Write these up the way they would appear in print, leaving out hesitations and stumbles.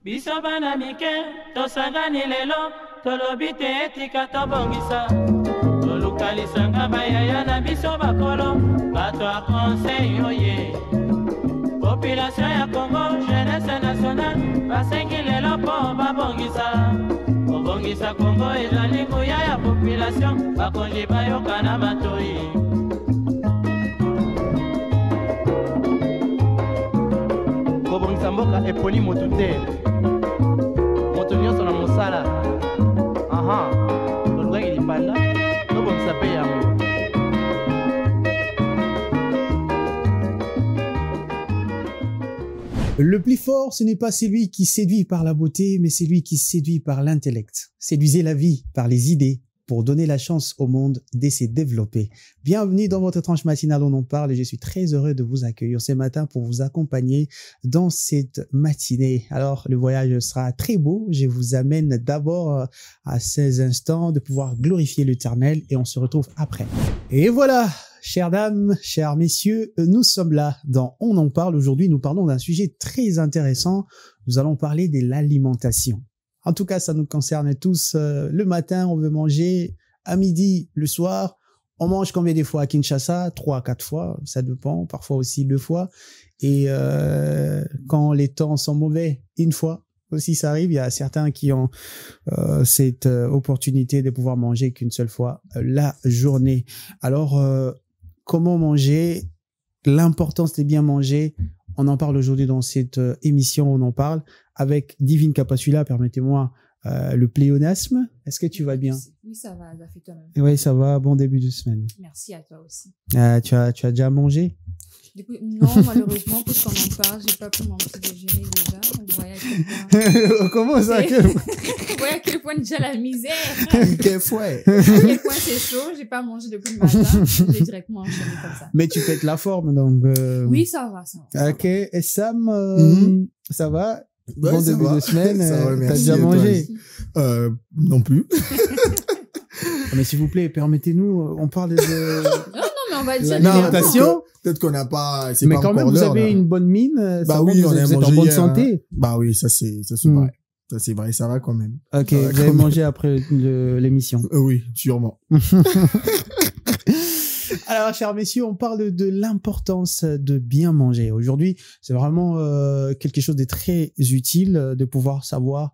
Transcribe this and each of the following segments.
Biso bana mike, tosangani lelo, tolobite etika tobongisa. Tolukalisanga bayaya na biso bakolo, bato a conseil oye. Population ya Congo, jeunesse nationale, basengi lelo po babongisa. Obongisa Congo ezali nguya ya population, bakonji bayoka na batoi. Kobongisa mboka eponi motu te. Moto nyonso na mosala. Aha. Tolukaki lipanda, tobongisa pe yango. Le plus fort, ce n'est pas celui qui séduit par la beauté, mais celui qui séduit par l'intellect. Séduisez la vie par les idées pour donner la chance au monde de se développer. Bienvenue dans votre tranche matinale, on en parle et je suis très heureux de vous accueillir ce matin pour vous accompagner dans cette matinée. Alors, le voyage sera très beau. Je vous amène d'abord à ces instants de pouvoir glorifier l'Éternel et on se retrouve après. Et voilà, chères dames, chers messieurs, nous sommes là dans On en parle. Aujourd'hui, nous parlons d'un sujet très intéressant. Nous allons parler de l'alimentation. En tout cas, ça nous concerne tous. Le matin, on veut manger. À midi, le soir, on mange combien de fois à Kinshasa? 3 à 4 fois, ça dépend. Parfois aussi 2 fois. Et quand les temps sont mauvais, 1 fois aussi, ça arrive. Il y a certains qui ont cette opportunité de pouvoir manger qu'une seule fois la journée. Alors, comment manger? L'importance de bien manger. On en parle aujourd'hui dans cette émission, on en parle avec Divine Capacula. Permettez-moi le pléonasme. Est-ce que tu vas bien? Oui, ça va, ça fait toi-même. Oui, ça va. Bon début de semaine. Merci à toi aussi. Tu as déjà mangé? Du coup, non, malheureusement, puisqu'on en parle, j'ai pas pris mon petit déjeuner déjà. Vous voyez à quel point... Comment ça? Vous voyez à quel point déjà la misère. Quel fouet. À quel point c'est chaud. J'ai pas mangé depuis le matin. J'ai directement enchaîné comme ça. Mais tu pètes la forme, donc. Oui, ça va, ça va. Ok. Et Sam, ça va? Ouais, bon ça début va. de semaine. Ça va, T'as merci, déjà et toi mangé? Non plus. Mais s'il vous plaît, permettez-nous. On parle de Non, mais on va dire... l'alimentation. Peut-être qu'on n'a pas, c'est Mais pas quand même, encore vous l'heure, avez là. une bonne mine. Bah ça oui, montre on que a vous êtes en mangé bonne hier, santé. hein. Bah oui, ça c'est vrai. Ça c'est vrai, ça va quand même. Ok, Ça va vous quand avez même. mangé après l'émission. Oui, sûrement. Alors, chers messieurs, on parle de l'importance de bien manger. Aujourd'hui, c'est vraiment quelque chose de très utile de pouvoir savoir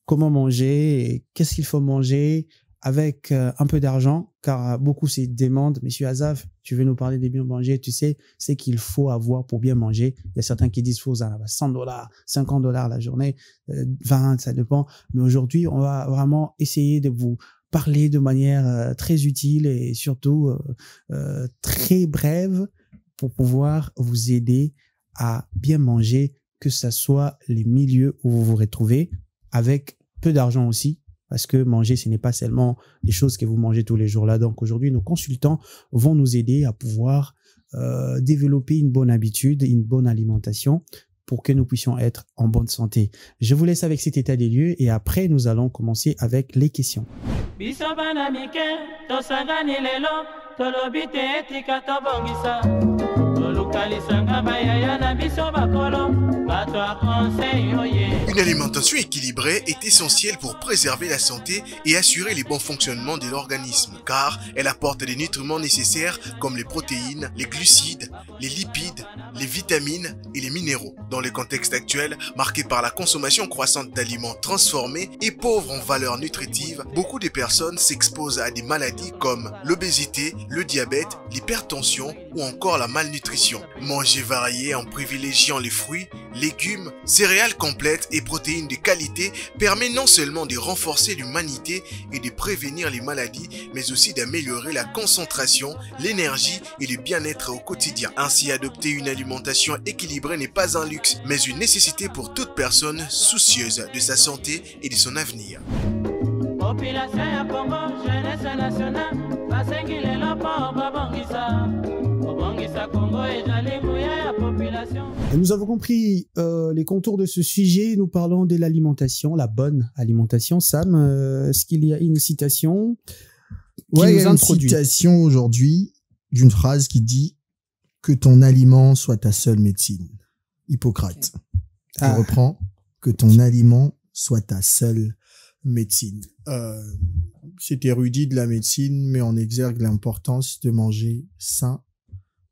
comment manger et qu'est-ce qu'il faut manger avec un peu d'argent, car beaucoup se demandent, Monsieur Azaf, tu veux nous parler de bien manger, tu sais, c'est qu'il faut avoir pour bien manger. Il y a certains qui disent, faut avoir $100, $50 la journée, 20, ça dépend. Mais aujourd'hui, on va vraiment essayer de vous parler de manière très utile et surtout très brève pour pouvoir vous aider à bien manger, que ce soit les milieux où vous vous retrouvez, avec peu d'argent aussi, parce que manger, ce n'est pas seulement les choses que vous mangez tous les jours là. Donc aujourd'hui, nos consultants vont nous aider à pouvoir développer une bonne habitude, une bonne alimentation pour que nous puissions être en bonne santé. Je vous laisse avec cet état des lieux et après, nous allons commencer avec les questions. Biso bana mike, tosangani lelo, tolobite etika tobongisa. Tolukalisanga bayaya na biso bakolo, bato a conseil oye. Une alimentation équilibrée est essentielle pour préserver la santé et assurer les bons fonctionnements de l'organisme, car elle apporte des nutriments nécessaires comme les protéines, les glucides, les lipides, les vitamines et les minéraux. Dans le contexte actuel, marqué par la consommation croissante d'aliments transformés et pauvres en valeurs nutritives, beaucoup de personnes s'exposent à des maladies comme l'obésité, le diabète, l'hypertension ou encore la malnutrition. Manger varié en privilégiant les fruits, légumes, céréales complètes et protéines de qualité permet non seulement de renforcer l'humanité et de prévenir les maladies, mais aussi d'améliorer la concentration, l'énergie et le bien-être au quotidien. Ainsi, adopter une alimentation équilibrée n'est pas un luxe, mais une nécessité pour toute personne soucieuse de sa santé et de son avenir. Population ya Congo, jeunesse nationale, basengi lelo po babongisa. Obongisa Congo ezali nguya ya population. Nous avons compris les contours de ce sujet. Nous parlons de l'alimentation, la bonne alimentation. Sam, est-ce qu'il y a une citation qui Ouais, il y nous a une introduit? citation aujourd'hui d'une phrase qui dit que ton aliment soit ta seule médecine. Hippocrate. Je reprends. que ton aliment soit ta seule médecine. Cet érudit de la médecine met en exergue l'importance de manger sain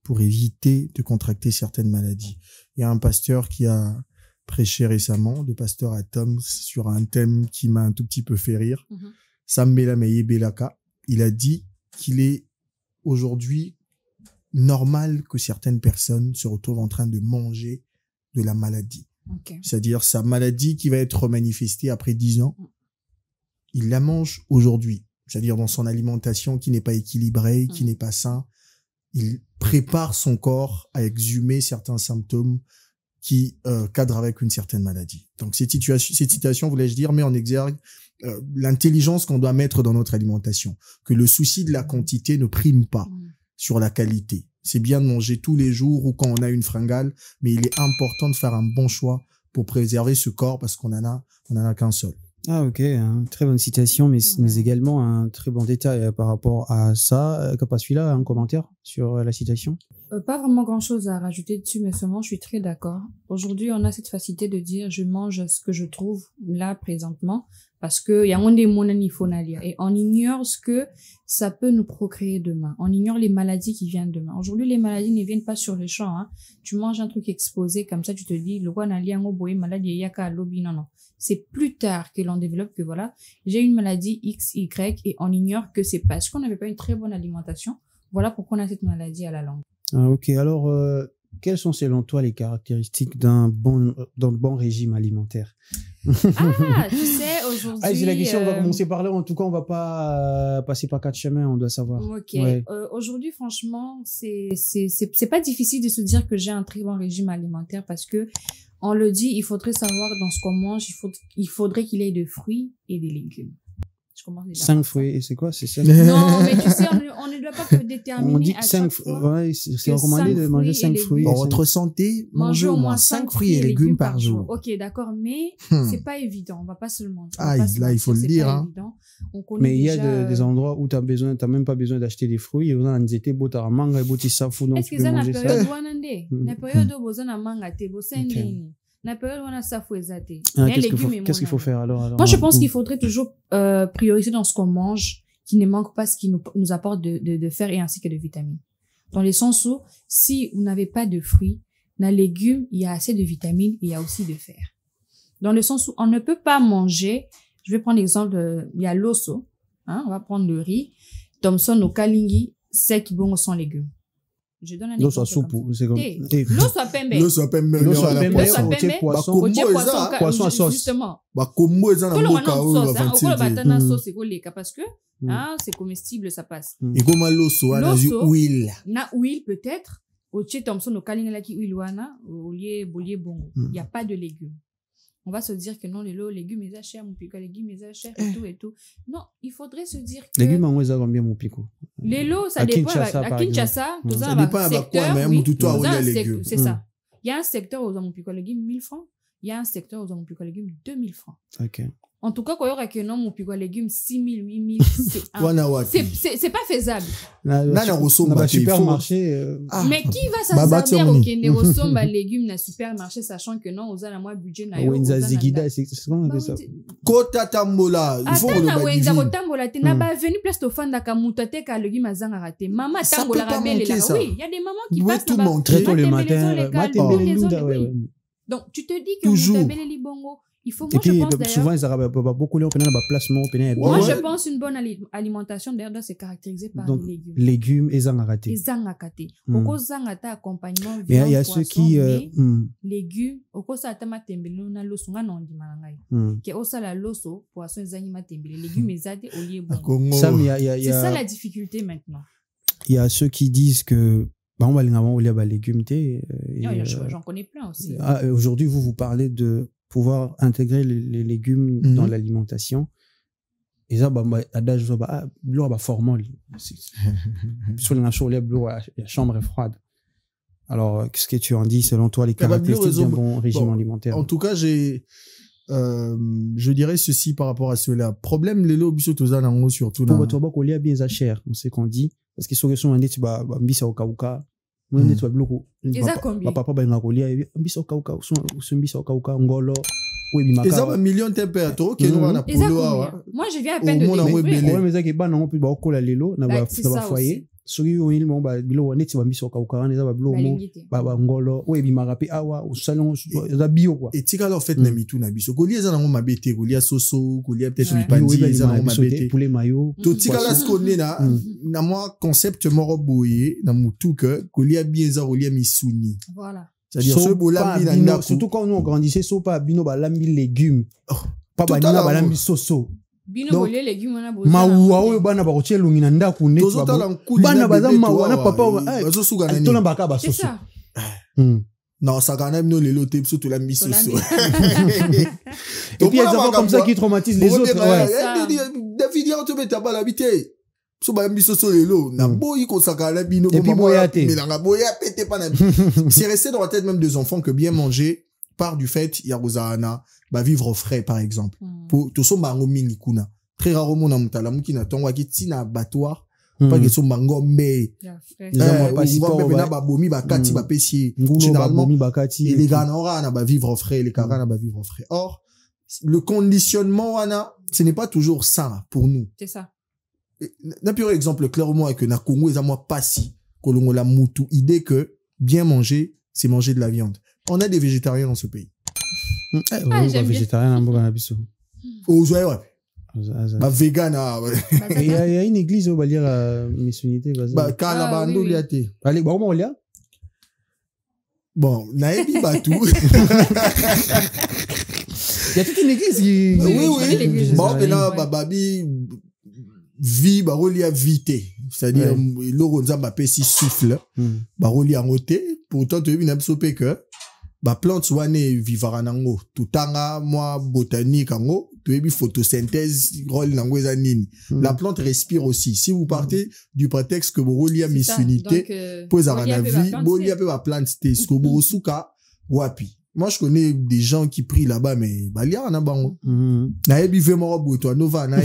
pour éviter de contracter certaines maladies. Il y a un pasteur qui a prêché récemment, le pasteur Atom, sur un thème qui m'a un tout petit peu fait rire. Sam Melameye Belaka, il a dit qu'il est aujourd'hui normal que certaines personnes se retrouvent en train de manger de la maladie. C'est-à-dire sa maladie qui va être manifestée après 10 ans, il la mange aujourd'hui. C'est-à-dire dans son alimentation qui n'est pas équilibrée, qui n'est pas sain. Il prépare son corps à exhumer certains symptômes qui cadrent avec une certaine maladie. Donc cette citation, voulais-je dire, met en exergue l'intelligence qu'on doit mettre dans notre alimentation. Que le souci de la quantité ne prime pas sur la qualité. C'est bien de manger tous les jours ou quand on a une fringale, mais il est important de faire un bon choix pour préserver ce corps parce qu'on en a qu'un seul. Ah ok, très bonne citation, mais également un très bon détail par rapport à ça. Qu'as-tu celui-là, un commentaire sur la citation? Pas vraiment grand-chose à rajouter dessus, mais seulement je suis très d'accord. Aujourd'hui, on a cette facilité de dire je mange ce que je trouve là présentement parce que il y a des monanifonalia et on ignore ce que ça peut nous procréer demain. On ignore les maladies qui viennent demain. Aujourd'hui, les maladies ne viennent pas sur le champ. Hein. Tu manges un truc exposé comme ça, tu te dis le roi n'allie un boy maladie yaka lobby non. C'est plus tard que l'on développe que voilà, j'ai une maladie X, Y et on ignore que c'est parce qu'on n'avait pas une très bonne alimentation. Voilà pourquoi on a cette maladie à la langue. Ah, ok, alors quelles sont selon toi les caractéristiques d'un bon régime alimentaire? Ah, tu sais, aujourd'hui... Ah, c'est la question, on va commencer par là. En tout cas, on va pas passer par 4 chemins, on doit savoir. Ok, ouais. Aujourd'hui, franchement, c'est pas difficile de se dire que j'ai un très bon régime alimentaire parce que on le dit, il faudrait savoir dans ce qu'on mange, il faudrait qu'il y ait de fruits et des légumes. 5 fruits, et c'est quoi? C'est 5 Non, mais tu sais, on ne doit pas déterminer. On dit à 5 fruits. Ouais, c'est recommandé de manger 5 fruits. Pour votre santé, mangez au moins 5 fruits et légumes par jour. Ok, d'accord, mais c'est pas évident. On va pas se le mentir. Ah, là, il faut le dire, hein. Mais il y a des endroits où t'as même pas besoin d'acheter des fruits. Et on a un zété, bota manga, boti safu, donc tu peux manger ça. Est-ce que ça n'a na période où vous avez manga, te bosendeni. Na période où on a safu ezate. Qu'est-ce qu'il faut faire alors? Moi, je pense qu'il faudrait toujours prioriser dans ce qu'on mange, qui ne manque pas ce qui nous apporte de fer et ainsi que de vitamines. Dans le sens où, si vous n'avez pas de fruits, dans les légumes, il y a assez de vitamines et il y a aussi de fer. Dans le sens où on ne peut pas manger, je vais prendre l'exemple, il y a l'osso, hein, on va prendre le riz, Thomson au kalingi, sec, bon, sans légumes. Je donne un exemple. L'osso à soupe, c'est comme... L'osso à pembe. L'osso à pembe. L'osso à pembe, poisson à sauce. Justement. Kombo eza na mboka oyo avanti. Batana sauce ekoleka parce que c'est comestible, ça passe. Et comme l'osso a huile. Na huile peut-être. Oche Thomson au kalinga ki huile wana, olie bongo. Il n'y a pas de légumes. On va se dire que non, les légumes, ils achètent, mon pico, les légumes, ils achètent et tout. Non, il faudrait se dire que... Légumes, on les a combien, mon pico? Les lots, ça dépend. À Kinshasa, ça dépend à quoi, mais c'est ça. Il y a un secteur où on a mon pico, légumes, 1000 francs. Il y a un secteur où on a mon pico, légumes, 2000 francs. Ok. En tout cas, quand il y aura que non, mon pico, légumes, 6000, 8000, c'est pas faisable. Dans supermarché. Mais qui va s'asservir au Kende légumes dans supermarché, sachant que non, on a moins budget. Wenza Zigida, c'est comment on appelle ça? Kota Tambola. Il faut le Wenza Tambola, tu n'as pas venu place de fan d'Akamutate car le légume a raté. Maman Tambola rabelle là. Oui, il y a des mamans qui passent là-bas. Très tôt le matin. Donc, tu te dis que vous avez les libongo. Il faut, moi, et puis, je pense, souvent, ils n'arrivent pas beaucoup, ils ont un placement. Moi, je pense une bonne alimentation, d'ailleurs, doit se caractériser par les légumes. Légumes et zangaraté. Et zangaraté. Oko zangata accompagnement, il y a ceux qui, légumes, oko sa atama tembele, na loso, nga non di malangai. Ke osa la loso, poisson zanima tembele, légumes et zade, olié bon. C'est ça la difficulté maintenant. Il y a ceux qui disent que, bah, on va les légumes, j'en connais plein aussi. Aujourd'hui, vous parlez de pouvoir intégrer les légumes dans l'alimentation. Et ça, adage, formol. Sur la chambre est froide. Alors, qu'est-ce que tu en dis selon toi, les caractéristiques d'un bon régime alimentaire? En tout cas, je dirais ceci par rapport à cela. Problème, les lots, surtout. Pour votre boc, on est bien cher. On sait qu'on dit. Parce qu'ils sont un dit, mbisa au kauka. Moi, on est bloqué. Ils a combien? Papa, ben, on est mbisa au kauka, ngolo. bimaka. Et ça va million de températures qui nous on a pour moi je viens à peine de découvrir mais ça qui ba non plus ba ko la lelo na ba foyer soki on il bon ba bilo neti ba miso ka ukara neza ba bilo mo ba ngolo we bimaka pe awa au salon za bio quoi. Et tika là en fait na mitu na biso ko lieza na ngo mabete ko lia soso ko lia peut-être une pandi za na mabete poulet mayo to tika là ce qu'on est là na moi concept moro boye na mutu que ko lia bien za ko lia misuni. Voilà. C'est-à-dire ce bolambi na ndako surtout quand nous on grandissait so pas bino ba lambi légumes pas ba nina ba lambi soso bino bolé légumes na boza mawa oyo bana ba kotie lungi na ndako neti bana baza mawa na papa bazo suka na ni tona baka ba soso non ça quand même nous les lotés surtout la mi soso et puis il y a des enfants comme ça qui traumatisent les autres David on te met ta balle habité so ba miso so lelo na boyi ko sakala bino et puis boyate mais la boya pété pas na c'est resté dans la tête même des enfants que bien manger part du fait ya rozana ba vivre au frais par exemple pour to so mango mingi kuna très rarement na mutala muki na tongo ki tina abattoir pas que so mango mais pas si pas na ba bomi ba kati ba pesier généralement et les gars na ba vivre au frais les carans na ba vivre au frais. Or le conditionnement wana ce n'est pas toujours ça pour nous. C'est ça. N'a plus exemple clairement avec na Congo et à moi pas si kolongo la mutu idée que bien manger c'est manger de la viande. On a des végétariens dans ce pays. J'aime végétarien na biso. Oh ouais. Ba vegan il y a une église où va lire missionité ba kala bando liate. Allez ba comment on lia? Bon, naebi batu. Il y a toute une église qui oui. Bon maintenant bababi vie ba relia vité c'est-à-dire l'oro nzamba pe si souffle ba relia ngote pourtant tu es sopé que ba plante wane vivara nango tutanga moi botanique ngo tu es photosynthèse rôle nango za nini la plante respire aussi si vous partez du prétexte que bo relia missunité posera na vie bolia pe ba plante te sko bosuka wapi. Moi je connais des gens qui prient là-bas mais balia na bango na ebi vemo boto nova na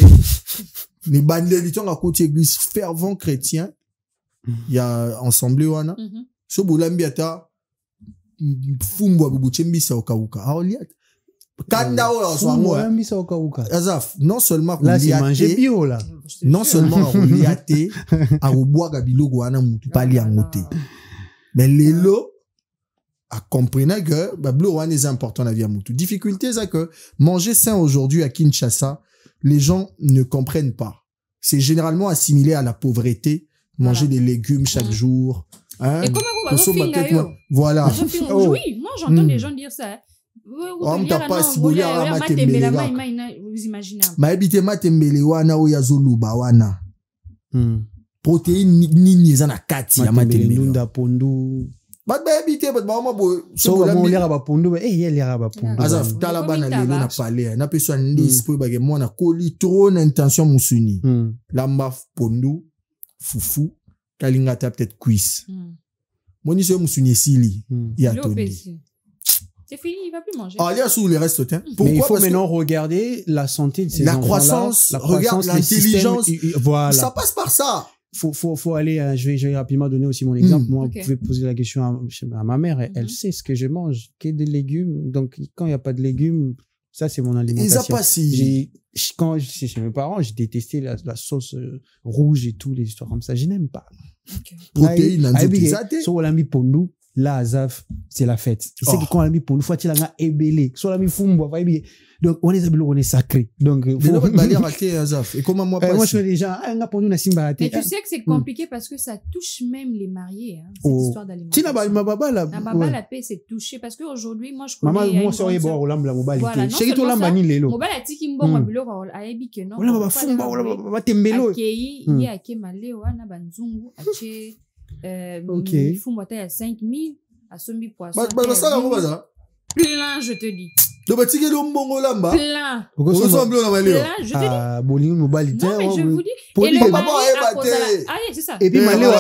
les bandeli tonga côté église fervent chrétien il y a ensemble wana so bolambi ata fumbo bubuchembi sa okauka aoliat kanda ola so bolambi sa okauka azaf non seulement là c'est manger bio là non seulement oliate a boaga biloko wana mutu pali angote mais lelo à comprendre que bablo wana est important la vie à mutu difficulté c'est que manger sain aujourd'hui à Kinshasa les gens ne comprennent pas. C'est généralement assimilé à la pauvreté, manger des légumes chaque jour. Hein? Et comment vous va voilà. Oui, moi j'entends des gens dire ça. On t'a pas cibolé à la vous imaginez. Ma habité matembele wana o yazoluba wana. Protéines nini za na kati ya matembele. Ndunda pondu. Bat ba habité bat ba bo so ba mo lera ba pondu il lera ba pondu. Azaf tala bana lelo na palais na peso ndis po ba ke mona koli trop na intention musuni. Lamba pondu fufu kalinga ta peut-être cuisse. Moni so musuni sili ya tondi. C'est fini, il va plus manger. Ah, il y a sous les restes, hein. Pourquoi? Mais il faut maintenant regarder la santé de ces enfants-là. La croissance, l'intelligence. Voilà. Ça passe par ça. Faut aller, je vais rapidement donner aussi mon exemple. Moi, vous pouvez poser la question à ma mère. Elle sait ce que je mange, qu'il y ait des légumes. Donc, quand il n'y a pas de légumes, ça, c'est mon alimentation. Et ça passe si. Quand j'étais chez mes parents, j'ai détesté la sauce rouge et tout, les histoires comme ça. Je n'aime pas. Protéines, sur la mi pondu. Là, Azaf, c'est la fête. C'est que quand on a mis pour nous, faut qu'il a ébélé. Soit la mis fumbo, donc on est sacré. Donc, faut balayer raté Azaf. Et comment moi je fais des gens, pour nous, mais tu sais que c'est compliqué parce que ça touche même les mariés, hein, cette histoire d'alimentation. Ma baba la paix, c'est touché parce qu'aujourd'hui, moi, je connais. Maman, moi, c'est bon, la mobile. Voilà, chéri, toi, l'ambani, lélo. Mobile, a tiki mbo, ma bilo, a ebi que non. Voilà, ma fumba, voilà, tembelo. Akei, il y a ake maleo, na banzungu, ache. Il faut monter à 5000 à semi poisson. Plein, je te dis. Donc, tu es le bon lamba. Plein. Plein, je te dis. Ah, boling, mobile. Non, mais je vous dis. Et le papa est c'est ça. Et puis, Maléo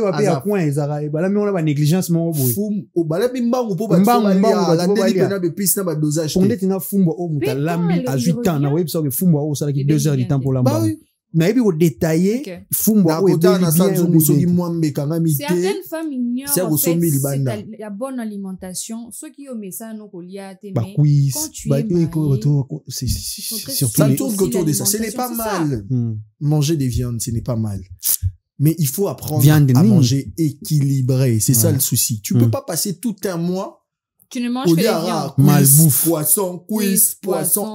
a payé à point, Zara. Et là, mais on a pas négligence, mon boy. Au balai, mbangu, pour la délibération de piste, n'a dosage. Pour n'être n'a fumba, au mouta, lambi, à 8 ans, n'a web, ça, que fumba, au, ça, qui 2 heures du temps pour l'amba. mais il faut détailler fumbo na kota na sanzu soki mwambe kanga mite certaines femmes ignorent en fait libanda la bonne alimentation ceux qui ont ça no kolia te bah mais quiz quand tu bah es c'est surtout ça tourne autour de ça. Ce n'est pas mal manger des viandes, ce n'est pas mal. Mais il faut apprendre à manger équilibré. C'est ça le souci. Tu peux pas passer tout un mois. Tu ne manges que des viandes. Malbouffe. Poisson, poisson.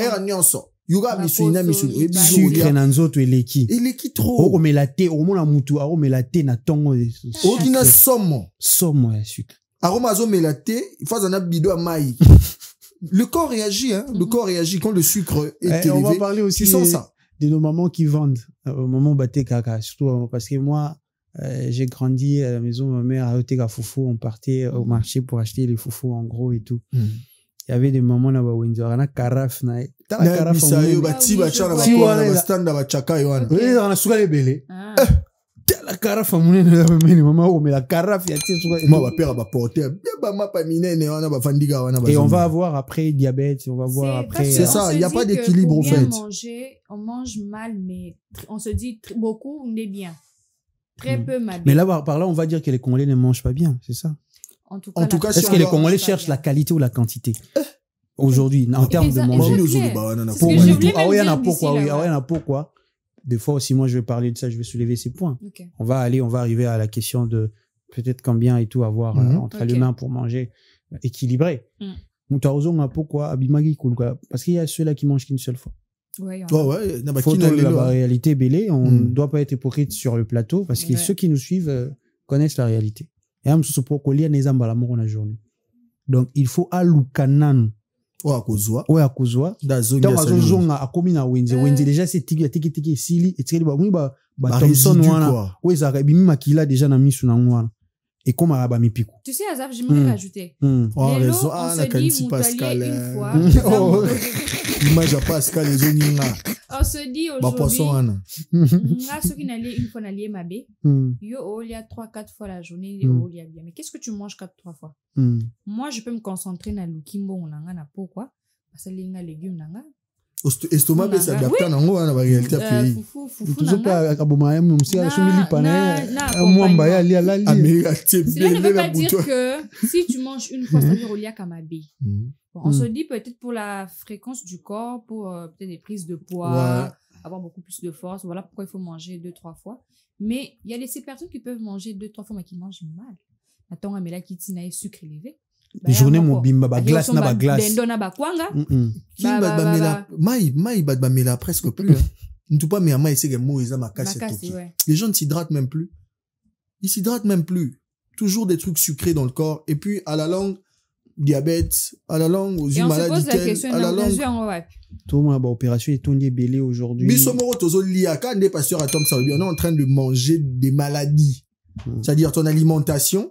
Yoga misuna misuna. Sucre na nzoto eleki. Eleki trop. O melate, o mona mutu, o melate na tongo. O kina somo. Somo ya sucre. Aroma zo melate, il faut un bido à maï. Le corps réagit, hein. Le corps réagit quand le sucre est élevé. On va parler aussi de nos mamans qui vendent au moment baté caca, surtout parce que moi j'ai grandi à la maison, ma mère a été à foufou, on partait au marché pour acheter les foufous en gros et tout. Il y avait des mamans là bas où ils avaient une carafe na carafe on bati ba chana ba kwa ba stand ba chaka yoan. Oui, on a souvent les belé. La carafe monene na meni maman o mais la carafe ya ti souvent moi ba père ba porter ba ma pa minene wana ba fandiga wana ba. Et on va avoir après diabète, on va voir après c'est ça, il y a pas d'équilibre au fait. On mange mal mais on se dit beaucoup on est bien. Très peu mal. Mais là par là on va dire que les Congolais ne mangent pas bien, c'est ça. En tout cas, est-ce que les Congolais cherchent la qualité ou la quantité aujourd'hui en termes de manger? Pourquoi? Des fois aussi, moi, je vais parler de ça, je vais soulever ces points. Okay. On va arriver à la question de peut-être combien et tout avoir entre les mains pour manger équilibré. Pourquoi? Parce qu'il y a ceux-là qui mangent qu'une seule fois. Ouais, faut la réalité belée, on ne doit pas être hypocrite sur le plateau parce que ceux qui nous suivent connaissent la réalité. Et la journée. Donc, il faut alukanan. Ouais, akuzwa. Zonga akomi na wenze. Wenze déjà c'est tiki sili. Et tiki ba Thompson wana. Ouais, ça bimi makila déjà na misu na ngwana. Et comme araba mipiku. Tu sais, Azaf, j'aimerais rajouter. Oh, raison. Ah, la Kanti Pascal. L'image à Pascal, les oninga. On se dit aujourd'hui. Nga, ceux qui n'allaient une fois n'allaient ma bé. Yo, il y a 3-4 fois la journée, il y a bien. Mais qu'est-ce que tu manges 4-3 fois? Moi, je peux me concentrer dans le kimbo, on a na pourquoi? Parce que les légumes, nanga. Estomac peut s'adapter dans la réalité pays. Toujours pas aboma même si la chimie pana mwamba ya lia la lia. Cela ne veut pas dire que si tu manges une fois ça veut dire comme habit. On se dit peut-être pour la fréquence du corps, pour peut-être des prises de poids, avoir beaucoup plus de force, voilà pourquoi il faut manger 2-3 fois. Mais il y a ces personnes qui peuvent manger 2-3 fois mais qui mangent mal. Attends, mais là qui tient sucre élevé. Journée mon bimba ba glace na ba glace dendo na ba kwanga mai ba mela presque plus ne tout pas mais mai c'est que mo isa makasi les gens ne s'hydratent même plus, ils s'hydratent même plus, toujours des trucs sucrés dans le corps et puis à la longue diabète, à la longue aux maladies à la longue tout moi ba opération est tombé belé aujourd'hui bisomoro tozo lia quand des pasteurs à Tom ça on est en train de manger des maladies, c'est-à-dire ton alimentation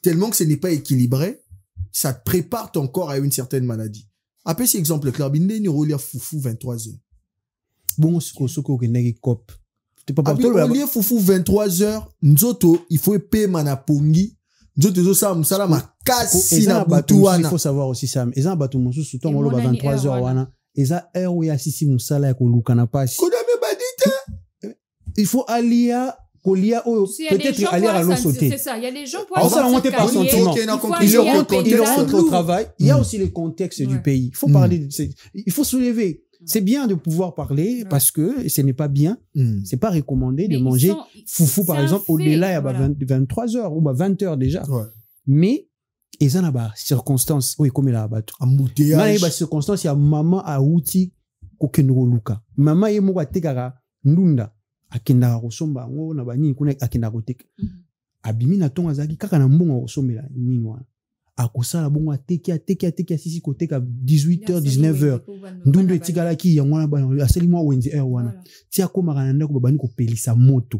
tellement que ce n'est pas équilibré, ça te prépare ton corps à une certaine maladie. Après, cet exemple clair, il y a un foufou 23 heures. Bon, ce que tu cop. Tu peux pas parler foufou 23 heures. Nzoto, il faut payer manapongi. Nzoto, ça ma casse na butuana. Il faut savoir aussi ça. Et ça, bateau, mon sous temps, on va 23 heures, wana. Et ça, heure où il y a sisi moussala, ko lukana passe. Il faut aller à peut-être aller à l'eau sauter. C'est ça, il y a des gens pour ça monter par sentiment. Il rentre au travail. Il y a aussi le contexte du pays. Il faut parler, il faut soulever. C'est bien de pouvoir parler parce que ce n'est pas bien. C'est pas recommandé de manger foufou par exemple au-delà de 23 heures ou 20 heures déjà. Mais et ça là-bas circonstances oui comme là-bas. Embouteillage. Là circonstances il y a maman a outil kokeno luka. Maman yemo kwa tekaka ndunda. Akenda kosomba ngo na bani kuna akenda koteka abimi na tonga zaki kaka na mbongo kosomela nini wana akosala bongo ateki sisi koteka 18h 19h ndundu etikala ki yango na bana aseli mwa wenzi heure wana ti akomaka na ndako babani kopelisa moto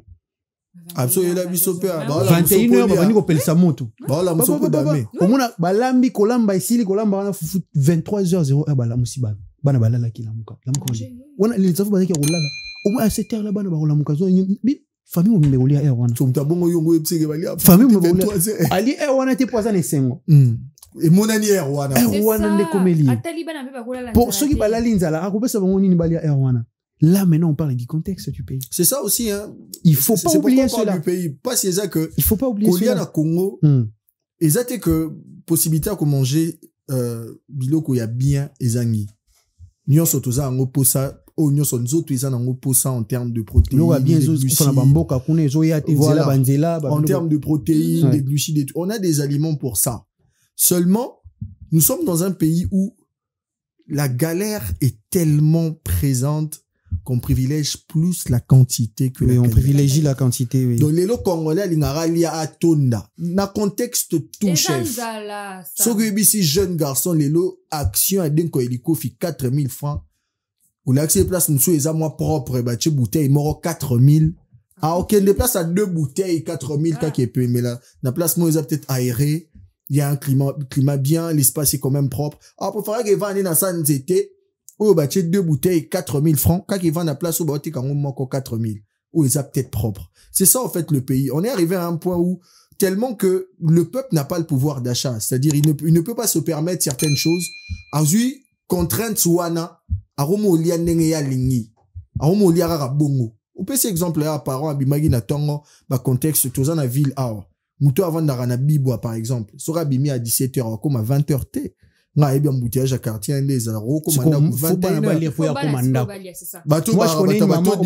absolument la biso pe 21h babani kopelisa moto bala musoko dame omona balambi kolamba isili kolamba wana fufu 23h0 bala musibana bana balala kilamuka wana les enfants bazaki kolala au moins à cette heure là-bas, on va famille on me olia wana tumtabongo yongo epseke bali famille me olia ali wana te poisa ne sengo et mon ani wana ne komeli atali bana mpe bakola pour ceux qui bala linzala akopesa bango nini bali wana Là, maintenant, on parle du contexte du pays. C'est ça aussi, hein. Il faut pas oublier cela. Du pays. Pas c'est ça que. Il faut pas oublier cela. Au Congo, et ça, c'est que possibilité de manger, biloko ya bien ezangi. Nyon sotoza en oposa, nyon sotoza en oposa en termes de protéines. En termes de protéines, des glucides et tout. On a des aliments pour ça. Seulement, nous sommes dans un pays où la galère est tellement présente qu'on privilège plus la quantité que la qualité. On privilégie la quantité, oui. Donc, les lots congolais, ils n'ont à tonda. Dans contexte tout chef. Ce que si jeune garçon, les lots action à d'un hélico fi 4000 francs. Ou l'accès place, nous sommes moins propre, bah, tu bouteille, mort 4000. Ah, ok, des places à 2 bouteilles, 4000, qui est peu, mais là, la place, moi, ils ont peut-être aéré. Il y a un climat bien, l'espace est quand même propre. Ah, pour faire qu'il va aller dans ça, nous étions, oh, bah, tu 2 bouteilles, 4000 francs. Quand ils vendent la place, oh, bah, tu quand même encore 4000. Ou ils ont peut-être propre. C'est ça, en fait, le pays. On est arrivé à un point où, tellement que le peuple n'a pas le pouvoir d'achat. C'est-à-dire, il ne peut pas se permettre certaines choses. Azui, contrainte souana, aromo lia nenge ya lingi. Aromo lia rara bongo. On peut ces exemples-là, parents, abimagi na tongo, bah, contexte, tous en a ville, Mouto avant d'arana bibois, par exemple. Sera bimi à 17h, comme à 20h, t. Nga ebi embouteillage à quartier, les alaro, comme à 21h. Faut moi, je connais une maman,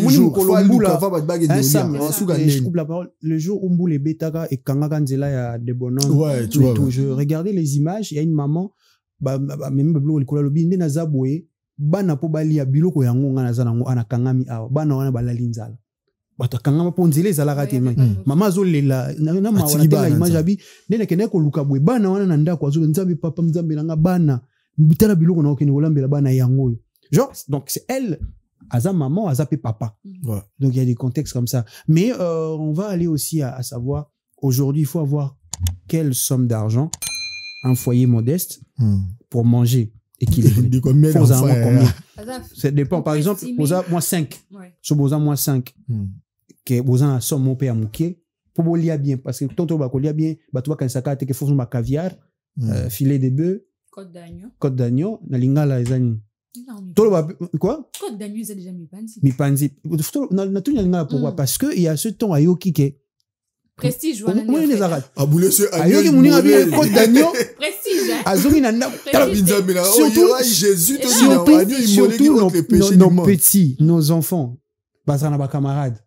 le jour où Mboule Betara et Kangaga Nzela ya de bonhommes. Ouais, tu vois. Je regardais les images, il y a une maman, même Blo Likola Lobi, Nde Nazaboué, bana po bali ya biloko yango nga nazanango ana kangami awa, bana wana balali nzala. Bato kangama ponzele zala ratema mama zolela na mawana tela image abi nene kene ko luka bwe bana wana na ndako azo nzambe papa nzambe nanga bana bitala biloko na okene olambela bana yango genre donc c'est elle aza maman aza pe papa ouais. Donc il y a des contextes comme ça mais on va aller aussi à savoir aujourd'hui il faut avoir quelle somme d'argent un foyer modeste pour manger équilibré. Combien ça dépend par exemple boza moi 5 so boza moi 5 que boza somme mon père mouké pour bolia bien parce que tonto ba kolia bien ba to ba kansaka te que faut ma caviar filet de bœuf côte d'agneau na lingala ezani tout quoi côte d'agneau c'est déjà mi panzi na tout lingala pourquoi parce que il y a ce temps ayoki que prestige voilà moi les arrêts aboulé ce ayoki muni nga bien côte d'agneau prestige azongi na na Jésus surtout nos petits nos enfants basera na ba camarades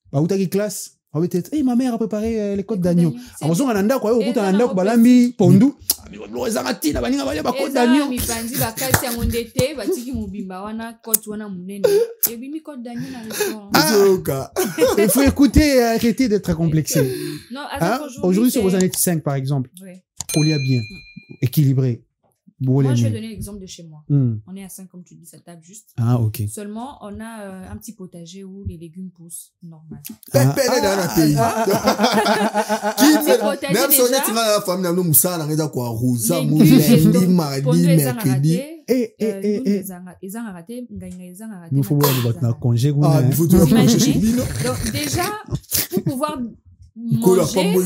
ba utaki classe ba peut-être ma mère a préparé les côtes d'agneau amazonga na ndako ayo kuta na ndako balambi pondu lo ezangati na baninga ba côte d'agneau mi panzi ba kati ya mondete batiki mobimba wana côte wana munene et bi mi côte d'agneau na restaurant il faut écouter arrêter d'être complexé non aujourd'hui sur vos années 5 par exemple on lia bien équilibré. Moi, je vais donner l'exemple de chez moi. On est à 5, comme tu dis, ça tape juste. Ah, ok. Seulement, on a un petit potager où les légumes poussent normal. Même si on est dans la famille, nous sommes dans la quoi, rosa, lundi, mardi, mercredi. Nous faut voir notre congé. Donc, déjà, pour pouvoir manger.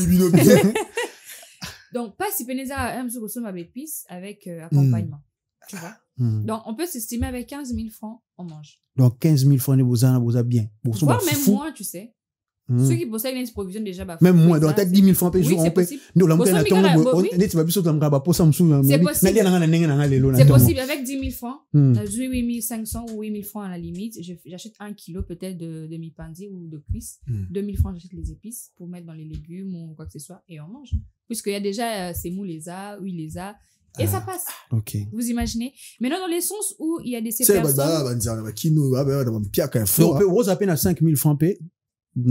Donc, pas si pénéza un peu de avec épices, avec accompagnement. Tu vois? Donc, on peut s'estimer avec 15 000 francs, on mange. Donc, 15 000 francs, vous avez bien. Voire même moins, tu sais. Ceux qui possèdent une provision déjà, même moins, donc t'as 10 000 francs par jour, on peut. Nous, l'on peut c'est possible, avec 10 000 francs, 8 500 ou 8 000 francs à la limite, j'achète 1 kilo peut-être de mi-pandi ou de cuisse. 2 000 francs, j'achète les épices pour mettre dans les légumes ou quoi que ce soit et on mange. Puisqu'il y a déjà semoule les a, huile les a, et ça passe. Ok. Vous imaginez? Maintenant, dans les sens où il y a des ces personnes. Vous appelez à 5 000 francs payés. C'est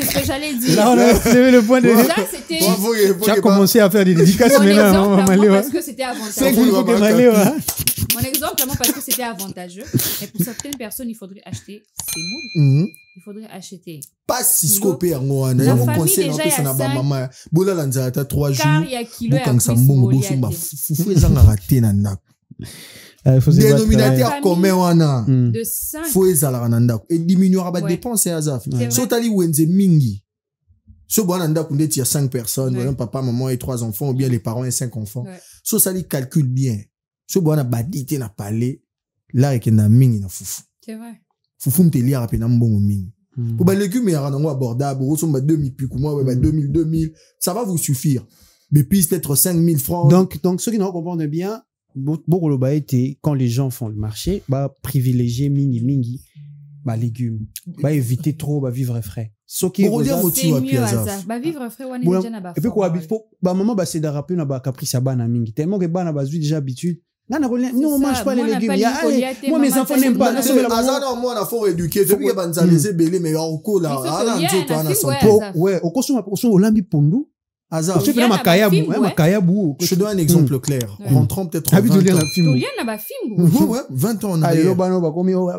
ce que j'allais dire. Là, c'est le point de vue. Là, c'était. Tu as commencé à faire des dédicaces maintenant. Parce que c'était avantageux. Mon exemple, vraiment parce que c'était avantageux. Et pour certaines personnes, il faudrait acheter semoule. Il faudrait acheter. Pas si scopé en moi. La famille déjà il y a 5. Bola lanza ta 3 jours. Car il y a kilo à dénominateur commun wana de 5 faut ezala na ndako et diminuera ba dépenses ya zaf so tali wenze mingi so bwana ndako ndeti ya 5 personnes un papa maman et 3 enfants ou bien les parents et 5 enfants so sali calcule bien so bwana badité na palais là et que na mingi na fufu. C'est vrai. Fufu m'te lié à peine mbongo mingi. Pour les légumes, il y a un abordable, au sommet 2000 puis moi, 2000, ça va vous suffire. Mais puis peut-être 5000 francs. Donc, ceux qui ne comprennent bien, beaucoup le été, quand les gens font le marché, bah, privilégier mingi, bah, légumes, bah, éviter trop, bah, vivre frais. Ce qui est mieux à ça. Bah, vivre frais, on est déjà là-bas. Et puis, quoi, bah, maman, bah, c'est de rappeler, bah, caprice à bana mingi. Tellement que bana, bah, déjà habitude. Non, on mange pas les légumes. Moi, mes enfants n'aiment pas. Non, moi, on a fort éduqué. Depuis que Banza les ébélés, mais en cours, là, ouais, au consomme, au lambi pondu. Hasard. Je te donne un exemple clair. Rentrant peut-être en 20 ans. Ouais, 20 ans en arrière.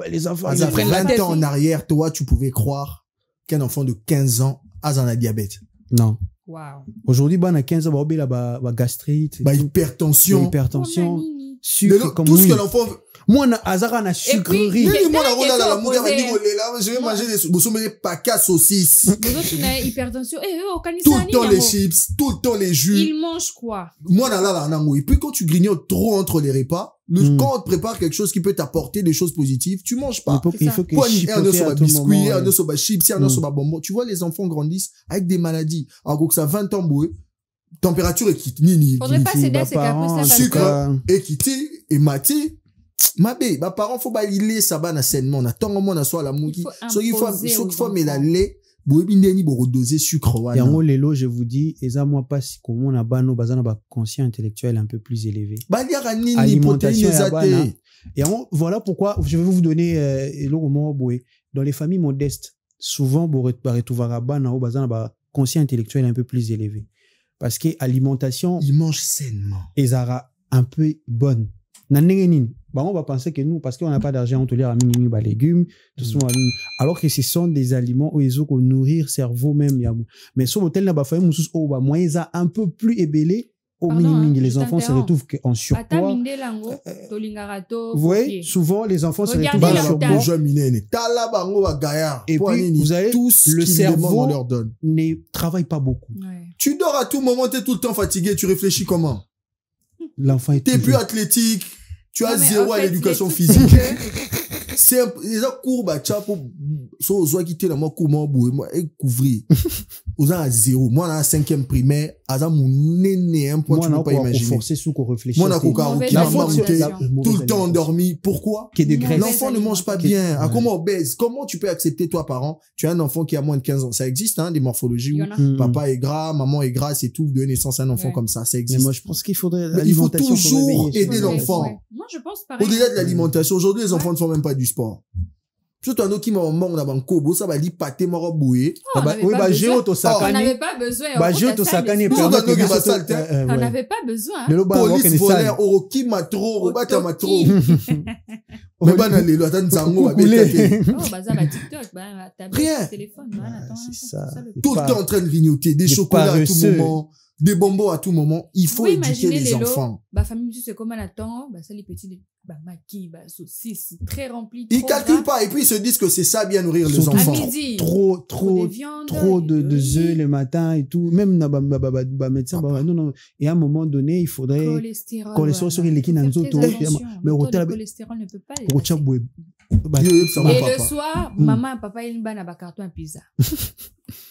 Les enfants, 20 ans en arrière, toi, tu pouvais croire qu'un enfant de 15 ans a un diabète. Non. Wow. Aujourd'hui, bah, on a 15 ans, bah, hypertension. Hypertension. Sucre, comme tout ce que l'enfant veut. Moi, on a hasard, on a sucrerie. Moi, je vais manger des paquets à saucisses. Hypertension. Tout le temps les chips, tout le temps les jus. Il mange quoi? Moi, et puis quand tu grignotes trop entre les repas, quand on te prépare quelque chose qui peut t'apporter des choses positives, tu manges pas. Il faut que un biscuit, un sur chips, un sur bonbon. Tu vois, les enfants grandissent avec des maladies. Alors que ça 20 ans boué, température équitée. Faudrait pas céder à ces caprices-là. Sucre équité et maté. Mabé, bah parents faut pas liler ça ba na sainement na tongo mo na so la muki. So il faut mais la lait boebindeni bo doser sucre wana. Yango lelo je vous dis eza moi pas si comment na bano bazana ba conscient intellectuel un peu plus élevé. Ba liara nini protéines athées. Et voilà pourquoi je vais vous donner le moment boé dans les familles modestes souvent bo retuvara bana o bazana ba conscient intellectuel un peu plus élevé parce que alimentation ils mangent sainement. Ezara un peu bonne. Na nini bah on va penser que nous parce qu'on n'a pas d'argent on tolère à minimum bah légumes tout ça alors que ce sont des aliments où ils ont qu'on nourrir cerveau même mais sur l'hôtel là bah famille musus oh bah moyen ça un peu plus ébélé au minimum les enfants se retrouvent en surpoids. Oui, souvent les enfants se retrouvent en surpoids. Et puis vous avez tous le cerveau ne travaille pas beaucoup. Tu dors à tout moment, tu es tout le temps fatigué, tu réfléchis comment? L'enfant est t'es plus athlétique. Tu as zéro à l'éducation physique. C'est les cours bah chapeau so zo quitter la moi cours moi couvrir. Aux à zéro. Moi à 5e primaire, à mon néné un point tu peux pas imaginer. Forcer sous qu'on réfléchisse. Moi tout le temps endormi. Pourquoi? L'enfant ne mange pas bien. À comment obèse? Comment tu peux accepter toi parent? Tu as un enfant qui a moins de 15 ans. Ça existe hein des morphologies où papa est gras, maman est grasse et tout, donner naissance à un enfant comme ça existe. Mais moi je pense qu'il faudrait il faut toujours aider l'enfant. Moi je pense pareil. Au-delà de l'alimentation, aujourd'hui les enfants ne font même pas du sport. Surtout un autre qui m'a on a banco ça va li pâté m'a boué. Oui bah j'ai auto sakane. On n'avait pas besoin. Bah j'ai auto sakane on n'avait pas besoin. Le police volaire au qui m'a trop, au bata m'a trop. Mais bah dans les lois attends zango avec oh bah ça va TikTok bah tablette téléphone voilà c'est ça. Tout le temps en train de grignoter des chocolats à tout moment. Des bonbons à tout moment, il faut éduquer les enfants. Bah famille c'est comme à temps, bah ça les petits bah maquis, bah saucisses très remplis. Ils calculent pas et puis ils se disent que c'est ça bien nourrir les enfants. Trop de œufs le matin et tout, même na bah médecin bah non et à un moment donné, il faudrait cholestérol sur les kinanzo tout mais le cholestérol ne peut pas et le soir, maman et papa ils ban à carton à pizza.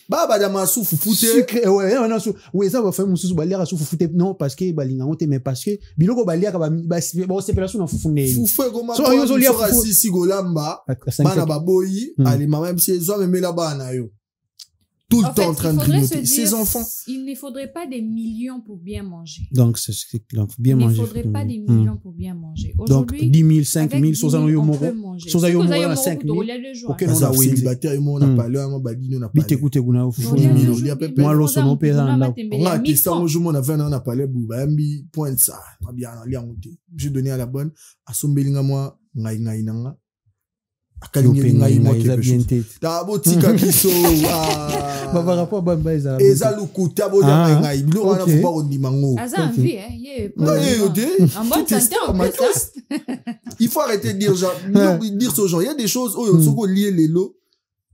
Bah damasu fufute ouais ça va faire mususu balia su fufute non parce que balinga on mais parce que biloko balia ka ba c'est pelation na fufune fufu comme so yo lia si golamba bana baboyi ali mama msi zo memela bana yo tout le temps en train de grignoter ces enfants. Il ne faudrait pas des millions pour bien manger. Donc bien manger. Il ne faudrait pas des millions pour bien manger. Donc 10 000, 5 000, soza yo moro. Soza yo moro na 5 000. Aucun on a célibataire moi on a pas là moi badini on a pas. Bite kuna fufu. Moi lo sono pe na na. On a testé un jour on a 20 ans on a pas les buba mbi point ça. Bien en lia monter. J'ai donné à la bonne à sombelinga moi ngai nanga. D'abord tika kiso baba rapport bamba eza eza lukuta bo ya ngai bilo wana faut pas ondimango asa envie en bonne santé en plus il faut arrêter de dire ce genre il y a des choses où soko lié les lots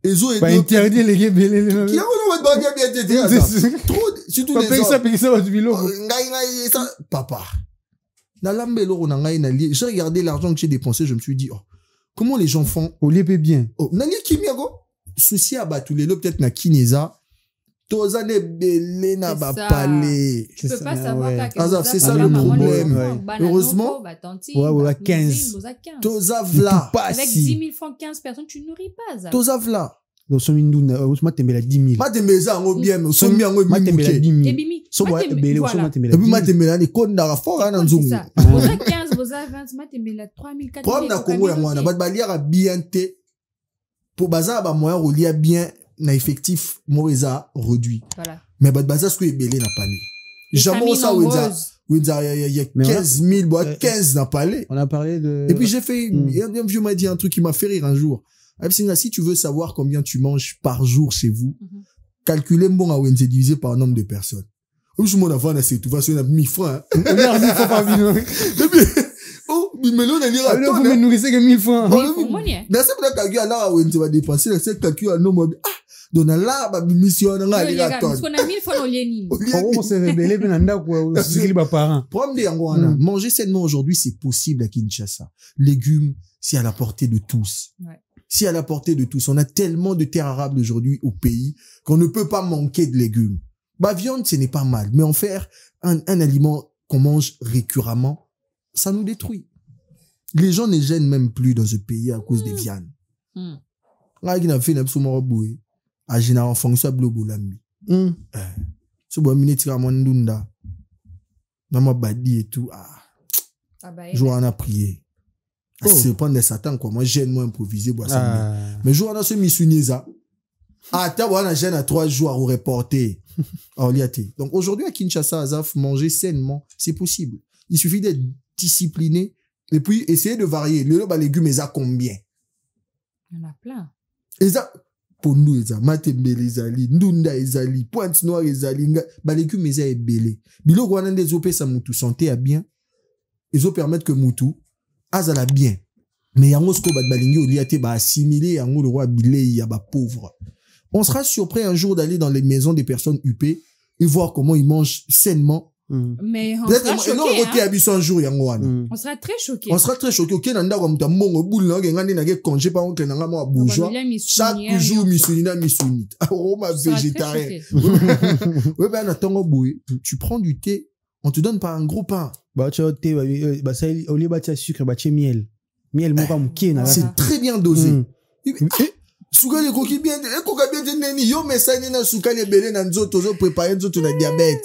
ezo ba interdit les belé qui a on va bien trop surtout les gens ça bilo ngai ça papa J'ai regardé l'argent que j'ai dépensé, je me suis dit, oh, comment les gens font? Au lieu bien. Oh, nani kimiago? Souci à batouler, peut-être na kineza. Toza ne belé na ba palais. Tu peux pas savoir c'est ça le problème. Heureusement. Ouais, 15. Toza vla. Avec 10 000 francs, 15 personnes, tu nourris pas. Toza vla. Donc, son indou, moi, t'aimes la 10 000. Moi, t'aimes ça, on bien, on s'en bien, on moi, t'aimes la 10 000. Ebimi. So, moi, t'aimes la 10 000. Et puis, moi, t'aimes la, ni konda ra fort, hein, C'est ça. Vous avez 15, vous avez 20, moi, t'aimes la 3 000, 4 000. Problème na Congo, ya mwana, bat balière a bien té. Pour bazar, ba moyen, relia bien, na effectif, moïsa réduit. Voilà. Mais bat bazar, ce que est belé n'a pas né. Jamais ça, il y a 15 000, 15 n'a pas né. On a parlé de... Et puis, j'ai fait, un vieux m'a dit un truc qui m'a fait rire un jour. Si tu veux savoir combien tu manges par jour chez vous, calculez bon à Wenze divisé par nombre de personnes. Je m'en avance, c'est tout, façon, on a 1000 francs, On a 1000 francs par ville. Oh, mais là, on a dit, attends, vous me nourrissez que 1000 francs. Mais c'est pour ça que là, Wenze va dépenser, c'est calcul à nombre, donc là, ma mission, on a dit, attends. Parce qu'on a 1000 francs au lieni. On s'est rebellé, mais on a quoi, c'est les parents. Problème de Yangoana. Manger sainement aujourd'hui, c'est possible à Kinshasa. Légumes, c'est à la portée de tous. Ouais. Si à la portée de tous, on a tellement de terres arables aujourd'hui au pays qu'on ne peut pas manquer de légumes. Bah, viande, ce n'est pas mal, mais en faire un aliment qu'on mange récurrentement, ça nous détruit. Les gens ne gênent même plus dans ce pays à cause des viandes. Là, il a fait une absolument bouée. À général, fonction à blobolami. Ce bois minute à mon dunda. Dans ma badi et tout. Je en a prié. C'est pas de Satan, quoi. Moi, j'aime moi improviser, bois ça. Mais je en ce misuniza. T'as on a gêne à 3 jours à reporter. Donc, aujourd'hui, à Kinshasa, Azaf, manger sainement, c'est possible. Il suffit d'être discipliné et puis essayer de varier. Le légumes, ils ont combien? Il y en a plein. Ils ont, pour nous, ils ont, matembele, ils ont, ndunda, ils ont, pointe noire, ils ont, légumes, ils ont, belé. Bilo, on a des OP, ça moutou, santé à bien. Ils ont permettre que moutou, azala bien. Mais yango sko bat balingi oliate ba assimiler yango le roi bilé ya ba pauvre. On sera surpris un jour d'aller dans les maisons des personnes UP et voir comment ils mangent sainement. Mais on sera choqué, hein. On sera très choqué. On sera très choqué. Ok, nanda comme ta mongo boule na ngandi na congé pas oncle na ngamo bourgeois. Chaque jour misunina misunit. Aroma végétarien. Ouais ben attends boué, tu prends du thé, on te donne pas un gros pain. Bah tu as thé bah ça au lieu de sucre bah tu miel. Miel mon pas mouké na. C'est très bien dosé. Souka les coquilles bien, coca bien neni yo mais ça nena souka les belé na nzoto zo préparer nzoto na diabète.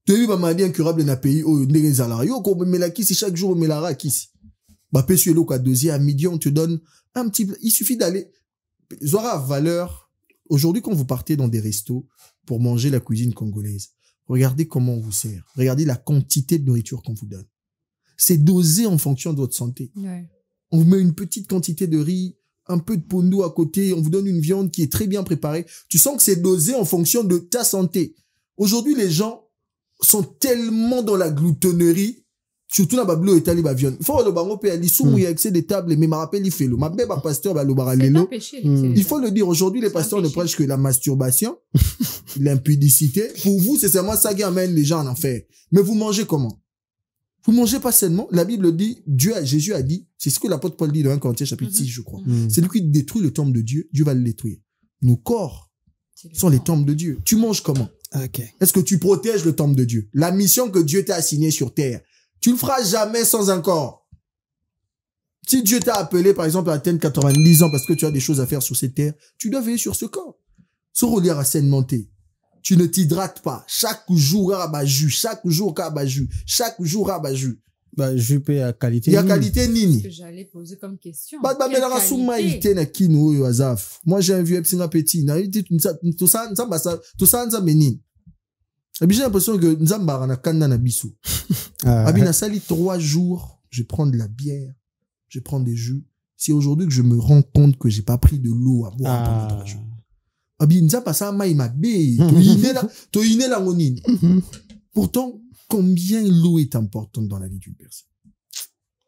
Tu as vu ma maladie incurable dans le pays où il y a des salariés. Yo, mais la kisi chaque jour, mais la kisi. Bah, pésué l'eau, qu'à 2h, à midi, on te donne un petit, il suffit d'aller, Zora valeur. Aujourd'hui, quand vous partez dans des restos pour manger la cuisine congolaise, regardez comment on vous sert. Regardez la quantité de nourriture qu'on vous donne. C'est dosé en fonction de votre santé. Ouais. On vous met une petite quantité de riz, un peu de pondo à côté, on vous donne une viande qui est très bien préparée. Tu sens que c'est dosé en fonction de ta santé. Aujourd'hui, les gens sont tellement dans la gloutonnerie, surtout dans Bablo et Tali Bavion. Il faut le bango pe ali sou mouya accès des tables, mais ma rappel il fait le. Ma bébé pasteur ba lo baralelo. Il faut le dire, aujourd'hui les pasteurs ne prêchent que la masturbation, l'impudicité. Pour vous, c'est seulement ça qui amène les gens en enfer. Mais vous mangez comment? Vous mangez pas sainement. La Bible dit, Jésus a dit, c'est ce que l'apôtre Paul dit dans 1 Corinthiens chapitre 6, je crois. C'est lui qui détruit le temple de Dieu, Dieu va le détruire. Nos corps sont les temples de Dieu. Tu manges comment? Okay. Est-ce que tu protèges le temple de Dieu? La mission que Dieu t'a assignée sur terre, tu le feras jamais sans un corps. Si Dieu t'a appelé, par exemple, à atteindre 90 ans parce que tu as des choses à faire sur cette terre, tu dois veiller sur ce corps. Se relier à sainement. Tu ne t'hydrates pas. Chaque jour, à jus. Chaque jour, à jus. Chaque jour, à jus. Bah, jus peut à qualité. Il y a qualité nini. Que j'allais poser comme question. Moi, j'ai un vieux petit petit. Tout ça, j'ai l'impression que Nzamba na kanda na biso. Abina sali 3 jours, je prends de la bière, je prends des jus. C'est aujourd'hui que je me rends compte que j'ai pas pris de l'eau à boire pendant 3 jours. Abina Nzamba ça ma bé. To iné la ngonine. Pourtant, combien l'eau est importante dans la vie d'une personne.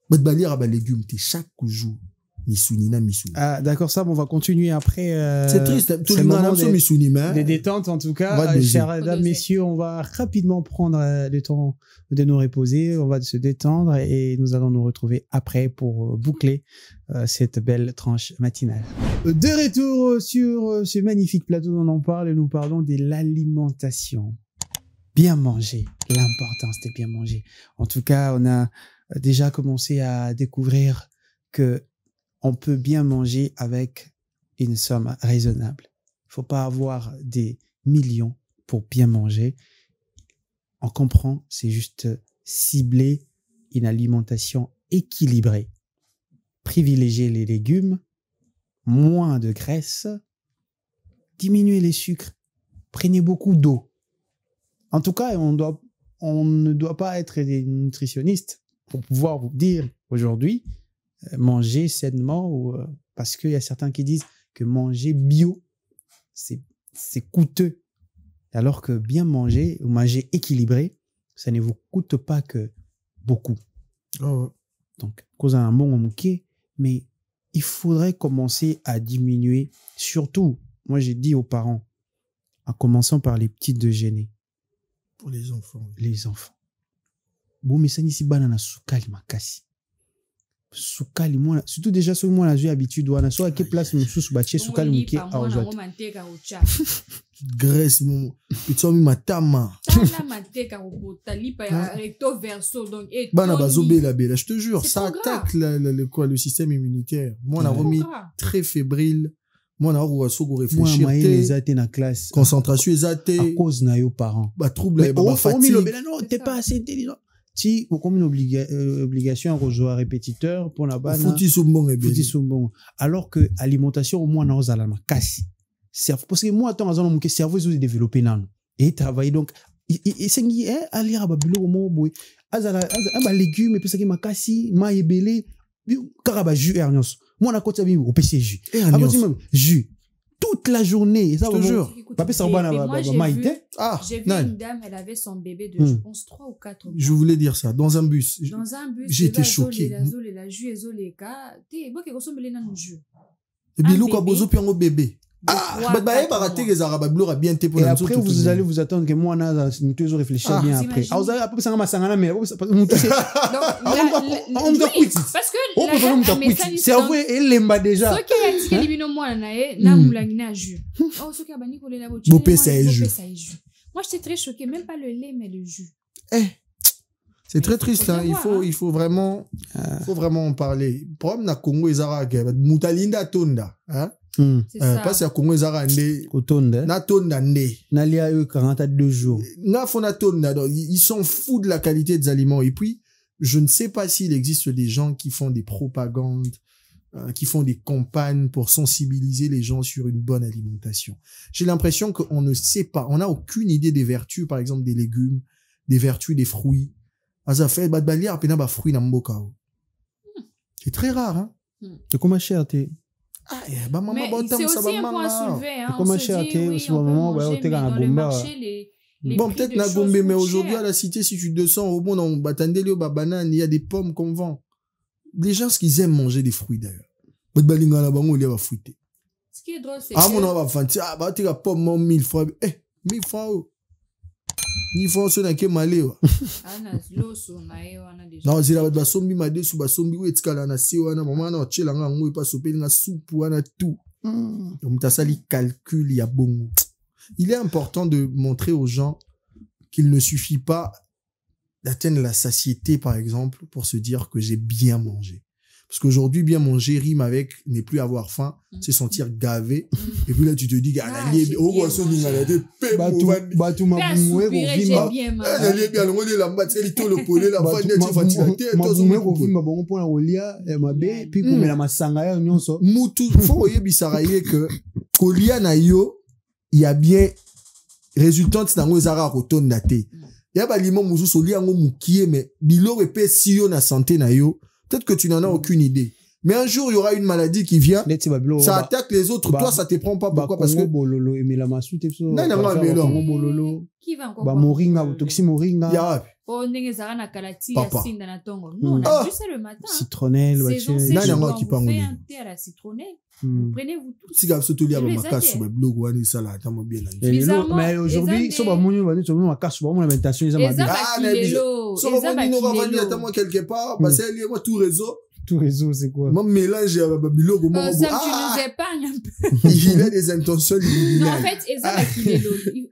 Bat balir à légumes, t'es chaque jour. misuni na misuni. Ah, d'accord, ça, on va continuer après. C'est triste, tout le le monde moment a misuni, mais des détentes, en tout On va cas. doser. Chers dames, messieurs, on va rapidement prendre le temps de nous reposer. On va se détendre et nous allons nous retrouver après pour boucler cette belle tranche matinale. De retour sur ce magnifique plateau dont on en parle et nous parlons de l'alimentation. Bien manger. L'importance de bien manger. En tout cas, on a déjà commencé à découvrir que on peut bien manger avec une somme raisonnable. Il faut pas avoir des millions pour bien manger. On comprend, c'est juste cibler une alimentation équilibrée. Privilégier les légumes, moins de graisse, diminuer les sucres, prenez beaucoup d'eau. En tout cas, on ne doit pas être des nutritionnistes pour pouvoir vous dire aujourd'hui manger sainement ou parce qu'il y a certains qui disent que manger bio c'est coûteux, alors que bien manger ou manger équilibré, ça ne vous coûte pas que beaucoup. Oh, ouais. Donc, cause un bon moqué, mais il faudrait commencer à diminuer. Surtout, moi j'ai dit aux parents, en commençant par les petits déjeuners. Pour les enfants. Les enfants. Bon, mais ça n'ici banana sukali makasi. Sukali moi, surtout déjà sur moi j'ai habitude wana so à quelle place nous sous bâcher sukali muke a ozwa. Graisse mon petit ami matama. Bana bazobé la belle, je te jure, ça attaque le système immunitaire. Moi on a remis très fébrile. Moi on a réfléchir. Moi les athées na classe. Concentration les athées. À cause na yo parents. Ba trouble ba fatigue. Non, t'es pas assez intelligent. Si vous comme une obligation à rejoindre répétiteur pour la base. Fouti soubon et bien. Alors que alimentation au moins na ozala makasi. Parce que moi attends azana mon cerveau est développé nan et travailler donc et c'est ngi aller à babilo mo boy azala ba légumes et puis ça qui makasi ma ebele karaba jus ernos moi na kota bi au PC jus jus toute la journée ça je te jure papa ça va na maïté. J'ai vu une dame, elle avait son bébé de je pense 3 ou 4 mois. Je voulais dire ça dans un bus j'étais choqué la jus ezoleka te boke kosomela na jus et bien luka bozo piango bébé. Ah, bah, et après, vous allez vous attendre que moi, on a toujours réfléchi bien après. Ah, vous allez après, ça m'a sangana, mais on doit quitter. Parce que le cerveau est lemba déjà. Ce qui a dit que l'élimino moi, na moulangina jus. Oh, ce qui a banni pour les labos. Moi, j'étais très choquée, même pas le lait, mais le jus. C'est très triste, hein. Il faut vraiment en parler. Problème na Congo ezara ke mutalinda tonda, hein. Parce que Congo ezara ndé otonda na tonda ndé na lia eu 42 jours. Na fona tonda, ils sont fous de la qualité des aliments et puis je ne sais pas s'il existe des gens qui font des propagandes, qui font des campagnes pour sensibiliser les gens sur une bonne alimentation. J'ai l'impression qu'on ne sait pas, on n'a aucune idée des vertus par exemple des légumes, des vertus des fruits. C'est très rare, hein. C'est comment cher t'es? Mais c'est aussi un point à soulever, hein. Comment cher t'es au ce moment, ouais, t'es dans le marché, bon, peut-être na Gombe, mais aujourd'hui à la cité, si tu descends au bon, on batandeli au banane, il y a des pommes qu'on vend. Les gens, ce qu'ils aiment manger des fruits d'ailleurs. Ce qui est drôle, c'est que... mon va fanti, bah, t'es la pomme, 1000 francs. 1000 francs, ni fonso na ke malé wa ana loso na yo ana déjà non zila ba sombi made su ba sombi we tikala na si wana mama na ochela nga ngoi pa sopeli na soupe wana tout mutasali calcul ya bongo. Il est important de montrer aux gens qu'il ne suffit pas d'atteindre la satiété par exemple pour se dire que j'ai bien mangé. Parce qu'aujourd'hui, bien manger rime avec ne plus avoir faim, se sentir gavé. Et puis là, tu te dis, il y a bien résultat nango ezara kotonda te. Ya ba limon mususu oli yango mukie mais biloko pe si yo na santé na yo. Peut-être que tu n'en as aucune idée. Mais un jour, il y aura une maladie qui vient. Ça attaque les autres. Toi, ça te prend pas. Pourquoi? Parce que... Qui va encore? Moringa, toxi moringa. Oh, n'engezara na kalati Papa. ya sinda na tongo. Nous, on a vu ça le matin. Citronnelle, Saison voiture. sèche, Nani yango on qui vous parle fait au un thé à la citronnelle. Prenez-vous tous. Si gars surtout lié à Je les ma casse adhère. sur le blog ou à ça là, t'as bien là. Bizarrement, Mais aujourd'hui, eza so ba moni ba nito ma casse ba mona mentation ils ont Eza ma Ah, bakilelo. so Eza on va venir bakilelo. à moi quelque part, bah c'est lié moi tout réseau. tout réseau c'est quoi? Moi mélange à Babylog moi. Sam, tu nous épargnes un peu. Il a des intentions Non, en liminaires. fait, Eza bakilelo.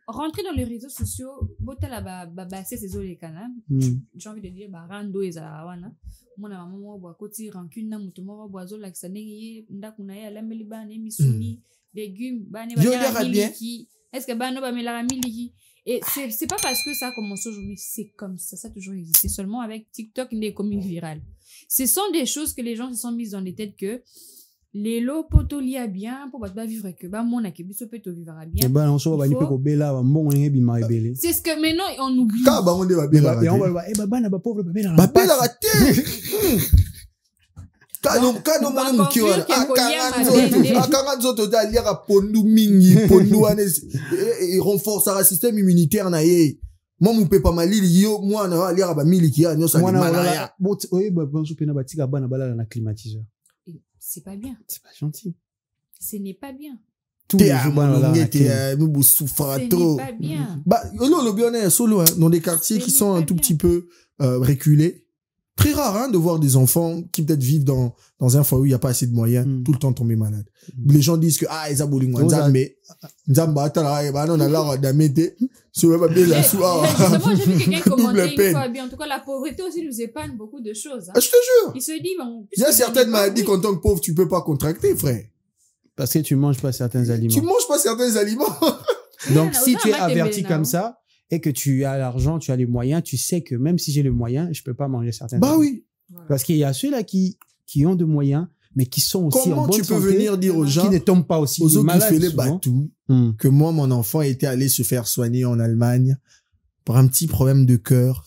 Rentrer dans les réseaux sociaux, botala ba c'est ces les canaux. J'ai envie de dire ba rando eza wana. Mona maman mo bo koti rancune na mutu mo bo azo la sanengi ndaku na ya lambeli ba ne misuni légumes ba ne ba ya miliki. Est-ce que ba no ba melara miliki? Et c'est pas parce que ça a commencé aujourd'hui, c'est comme ça, ça a toujours existé. Seulement avec TikTok, il est comme une virale. Ce sont des choses que les gens se sont mises dans les têtes que les lots potolia bien pour pas vivre que bah mon a biso peto vivra bien. Et ben on so ba ni pe ko bela ba mbongo ngi bi ma ebele. C'est ce que maintenant on oublie. Ka ba on de ba bela. Et on va eh bana ba pauvre ba bela. Ba bela raté. Kano mwana muki wana akanga nzoto daliaka pondu mingi pondu wana renforcer le système immunitaire na ye moi mon papa malili yo mwana aliaka ba miliki ya nyosa ni malaya oui ba bonso pena batika bana balala na climatiseur. C'est pas bien. C'est pas gentil. Ce n'est pas bien. Tous les jours bana là. Nous souffrons Ce trop. n'est pas bien. Bah le bien est solo dans des quartiers qui sont un tout petit peu reculés. Très rare hein, de voir des enfants qui peut-être vivent dans un foyer où il n'y a pas assez de moyens, tout le temps tomber malade. Les gens disent que ils ont mais on a l'air d'améliorer. Justement, j'ai vu quelqu'un commenter une fois bien. En tout cas, la pauvreté aussi nous épargne beaucoup de choses. Hein. Je te jure. Il se dit, bon, il y a certaines maladies qu'en tant que pauvre, tu peux pas contracter, frère. Parce que tu manges pas certains aliments. Tu manges pas certains aliments. Donc, si tu es averti comme ça, et que tu as l'argent, tu as les moyens, tu sais que même si j'ai les moyens, je peux pas manger certains. Bah oui. Parce qu'il y a ceux-là qui ont de moyens, mais qui sont aussi comment en bonne tu peux santé, venir dire aux gens qui ne tombent pas aussi aux autres malades qui fait les batous que moi, mon enfant était allé se faire soigner en Allemagne pour un petit problème de cœur.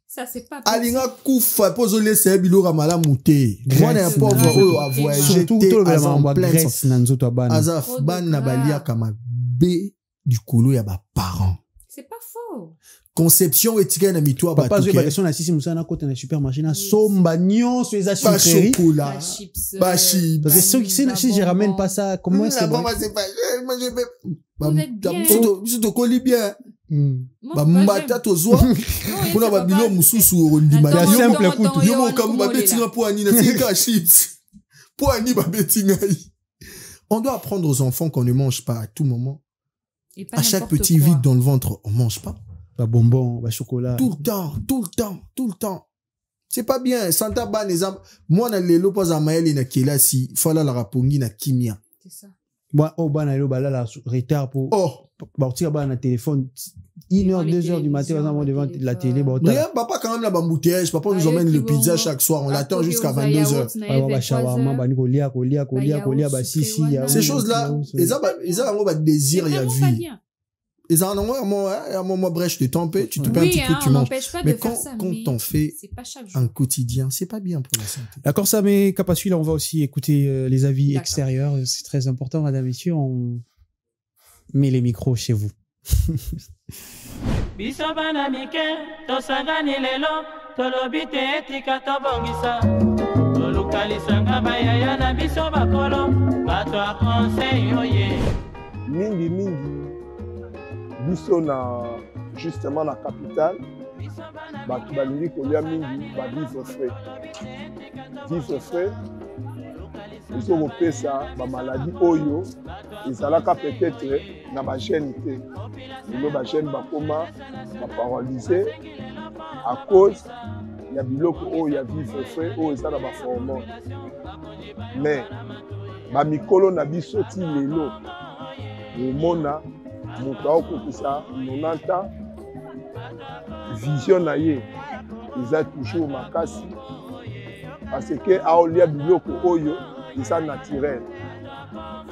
Ça, c'est pas Alinga koufa, pose le seb, il aura mal à mouter. Moi, n'est pas à voyager. Surtout, en Grèce, Azaf, ban na balia kama B du kolo ya ba parents. C'est pas faux. Conception étiquette na mitwa ba papa zo ba question na sisi musana côté na supermarché na somba nyonso eza sucrerie chocolat ba chips parce que si je ramène pas ça comment est-ce que moi c'est pas moi je vais je colis bien ba mbata tozwa kuna ba bilo mususu ondima ya simple kutu yo mo kamu ba betinga po ani na sika chips po ani ba betinga. On doit apprendre aux enfants qu'on ne mange pas à tout moment. À chaque petit vide dans le ventre, on mange pas. Bah bonbon, bah chocolat. Tout le temps. C'est pas bien. Santa ban exemple. Moi, na lelo pas à maël na kelasi, fala la rapongi na kimia. C'est ça. Moi, au ban lelo bah là la retard pour. Oh. Partir bah na téléphone. 1h, 2h du matin, on devant la télé. Rien, papa quand même la bambouteillage. Papa nous emmène le pizza chaque soir. On l'attend jusqu'à 22h. Ces choses-là, ils ont un désir, il y a vie. Ils ont un moment brèche de tempête, tu te perds un petit peu, tu manges. Mais quand on fait un quotidien, c'est pas bien pour la santé. D'accord, ça, mais Kapasui, là, on va aussi écouter les avis extérieurs. C'est très important, madame, messieurs. On met les micros chez vous. Biso bana mike tosangani lelo tolobi te etika tobongisa tolukalisanga bayaya na biso bakolo bato ya conseil oye mingi biso na justement na capitale bato balingi kolia mingi ba vivre frais biso kopesa ba maladie oyo ezalaka peut-être na ba gène te lelo ba gène bakoma ba paralysé à cause ya biloko oyo ya vivre frais oyo eza na ba hormone mais ba mikolo na biso ti lelo omona moto akokisa 90 ans vision na ye eza toujours makasi parce que aolia biloko oyo eza naturel.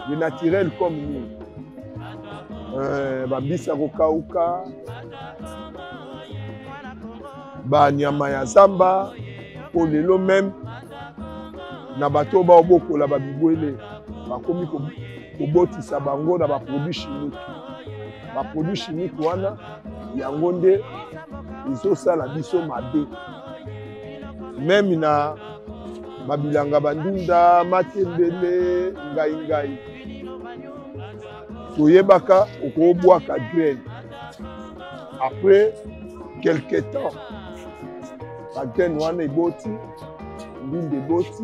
Le naturel comme nous. Babisa kokauka, ba nyama ya zamba, po lelo même na bato ba oboko la babibwele, bakomi kobotisa bango na ba produits chimiques. Ba produits chimiques wana yango nde ezosala biso mabe. Même na mabilanga bandunda matembele ngai toyebaka okobwaka graine. Après quelque temps la graine wana eboti ndinde eboti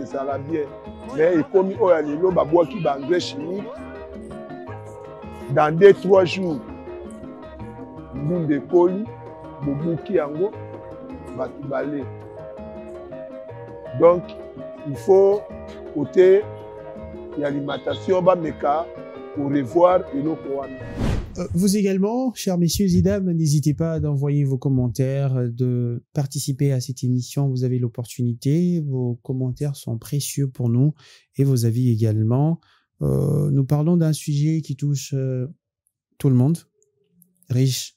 ezala bien, mais ekomi oyo ya lelo babwaki ba engrais chimique. Dans 2-3 jours ndinde ekoli bobuki yango bato bale. Donc il faut côté l'alimentation bameka pour revoir eloko wana. Vous également, chers messieurs et dames, n'hésitez pas d'envoyer vos commentaires, de participer à cette émission. Vous avez l'opportunité. Vos commentaires sont précieux pour nous et vos avis également. Nous parlons d'un sujet qui touche tout le monde, riche,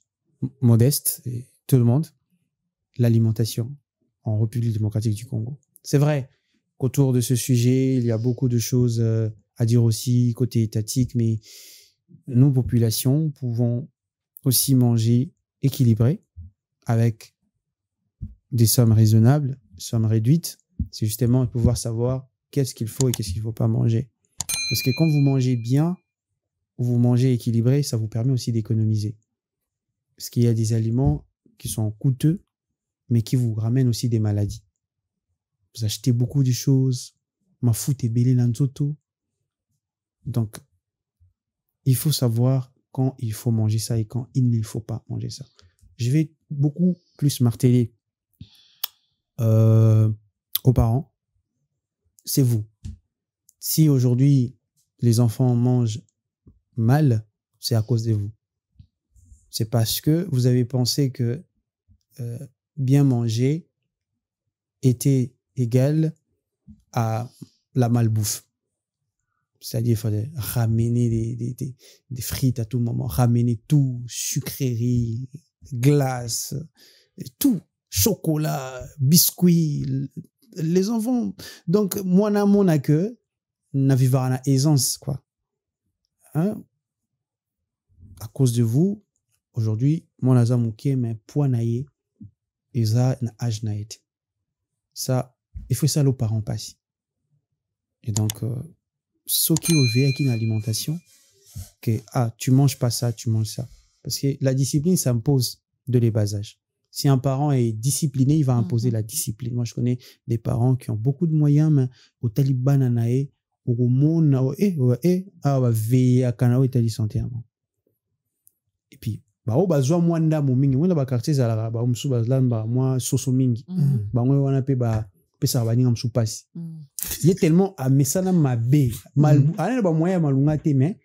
modeste, et tout le monde, l'alimentation en République démocratique du Congo. C'est vrai qu'autour de ce sujet, il y a beaucoup de choses à dire aussi côté étatique, mais nous, populations, pouvons aussi manger équilibré avec des sommes raisonnables, sommes réduites. C'est justement pouvoir savoir qu'est-ce qu'il faut et qu'est-ce qu'il ne faut pas manger. Parce que quand vous mangez bien, vous mangez équilibré, ça vous permet aussi d'économiser. Parce qu'il y a des aliments qui sont coûteux, mais qui vous ramènent aussi des maladies. Vous achetez beaucoup de choses, ma fout est belé l'anzoto. Donc, il faut savoir quand il faut manger ça et quand il ne faut pas manger ça. Je vais beaucoup plus marteler aux parents. C'est vous. Si aujourd'hui, les enfants mangent mal, c'est à cause de vous. C'est parce que vous avez pensé que bien manger était égal à la malbouffe. C'est-à-dire qu'il fallait ramener des frites à tout moment, ramener tout, sucreries, glace, tout, chocolat, biscuits. Les enfants, donc, moi, na mon que na vivre en aisance, quoi. Hein? À cause de vous, aujourd'hui, moi, na zamouké, mais point naïe, et ça, na âge naïe. Ça, il faut ça, aux parents passent. Et donc, ce qui est avec une alimentation, que, tu manges pas ça, tu manges ça. Parce que la discipline s'impose de les bas âges. Si un parent est discipliné, il va imposer la discipline. Moi, je connais des parents qui ont beaucoup de moyens, mais au Taliban, au monde, veiller à Kanao et Tali santé. Et puis, au bazwa mwanda momingi, mwanda ba quartier za ba umsu bazlamba moi soso mingi. Ba mwe wana pe ba pesa ba ninga msu pasi. Il est tellement à mesana mabe, mal ana ba moya malunga te mais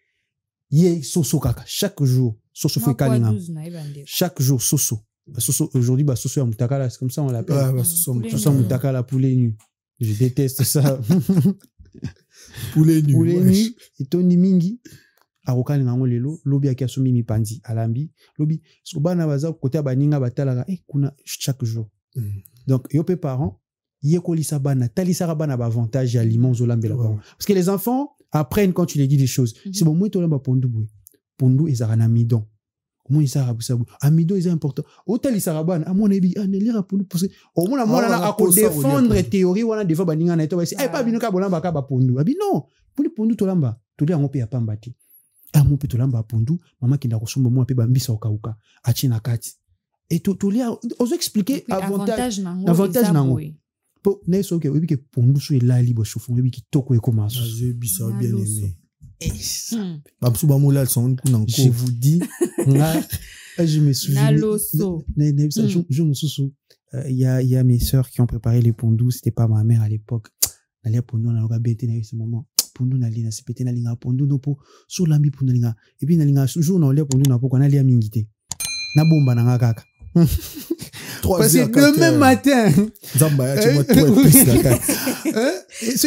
yé soso kaka chaque jour soso fait kalinga. Chaque jour soso. Soso aujourd'hui ba soso ya mutakala, c'est comme ça on l'appelle. Soso mutakala poulet nu. Je déteste ça. Poulet nu. Et Tony mingi arokali ngango lelo lobi akasumi mipandi alambi lobi so bana baza côté baninga batalaka kuna chaque jour. Donc yo pe parents yekolisa bana talisaka bana ba avantage aliments zolambela ba parce que les enfants apprennent quand tu les dis des choses. C'est bon moi to lamba pondu boy pondu ezara na midon moi ezara busabu amidon est important o talisaka bana amona ebi anelira pondu parce que au moins na a défendre théorie wana defa baninga na to ba pas binoka bolamba ka ba pondu abi non pondu to lamba to li ngope ya pambati mon pe to lamba pondu mama ki ndakosomba moi pe bambisa okauka achina kati et to lia ozo expliquer avantage nango po ne so ke obi ke pondu so elali bo chauffon obi ki toko e commence je bisa bien aimé bamsu bamola son kuna je vous dis je me souviens je me souviens il y a mes sœurs qui ont préparé les pondus, c'était pas ma mère à l'époque nalia pondu na loka bete na ce moment pondu na lina sepete na linga pondu no po so lambi pondu linga et puis na linga jour na lia pondu na po na lia mingité na bomba na kaka parce que demain matin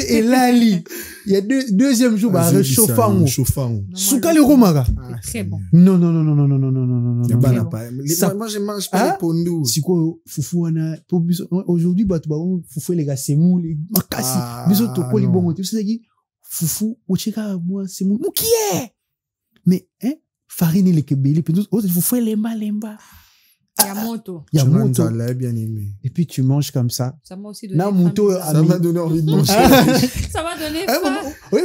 et lali il y a deuxième jour bah réchauffant soukali romaka très bon non moi je mange pas les pondu siko fufu wana aujourd'hui bato ba fufu les gars semu les makasi biso to koli bongo tu sais qui fufu ocheka moi semu mukie mais farine les kebeli puis fufu lemba Il y a moto. Il y a moto. Ça l'a bien aimé. Et puis tu manges comme ça. Ça m'a aussi donné Na faim, moto, bizarre. Ça m'a donné envie de manger. Ça m'a donné faim. Oui,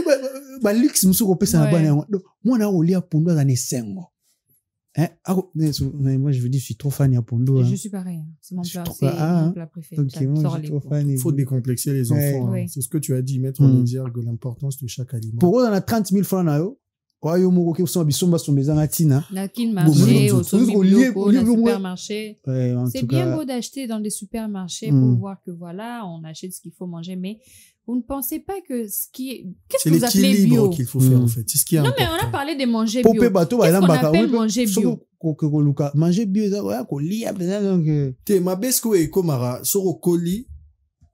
bah, Lux, je me suis Ouais. moi, on lit à Pondo dans les 5 mois. Hein? Moi, je veux dire, je suis trop fan de Pondo. Je suis pareil. C'est mon plat, mon plat préféré. Ok, moi, J'adore je suis les trop pots. fan. Il faut décomplexer les enfants. hein. Ouais. C'est ce que tu as dit, mettre en exergue l'importance de chaque aliment. Pour eux, on a 30 000 francs. Oyo moko son bisomba son bezanga tina. Na kin marché, au sommet locaux, dans supermarché. Ouais, c'est bien beau d'acheter dans des supermarchés pour voir que voilà, on achète ce qu'il faut manger, mais vous ne pensez pas que ce qui est... Qu'est-ce que vous appelez bio? C'est l'équilibre qu'il faut faire en fait. C'est ce qui est non, important. mais on a parlé de manger bio. Qu'est-ce qu'on appelle manger bio? Manger bio, ça va, qu'on lit, donc... Te, ma besko e komara, soro koli,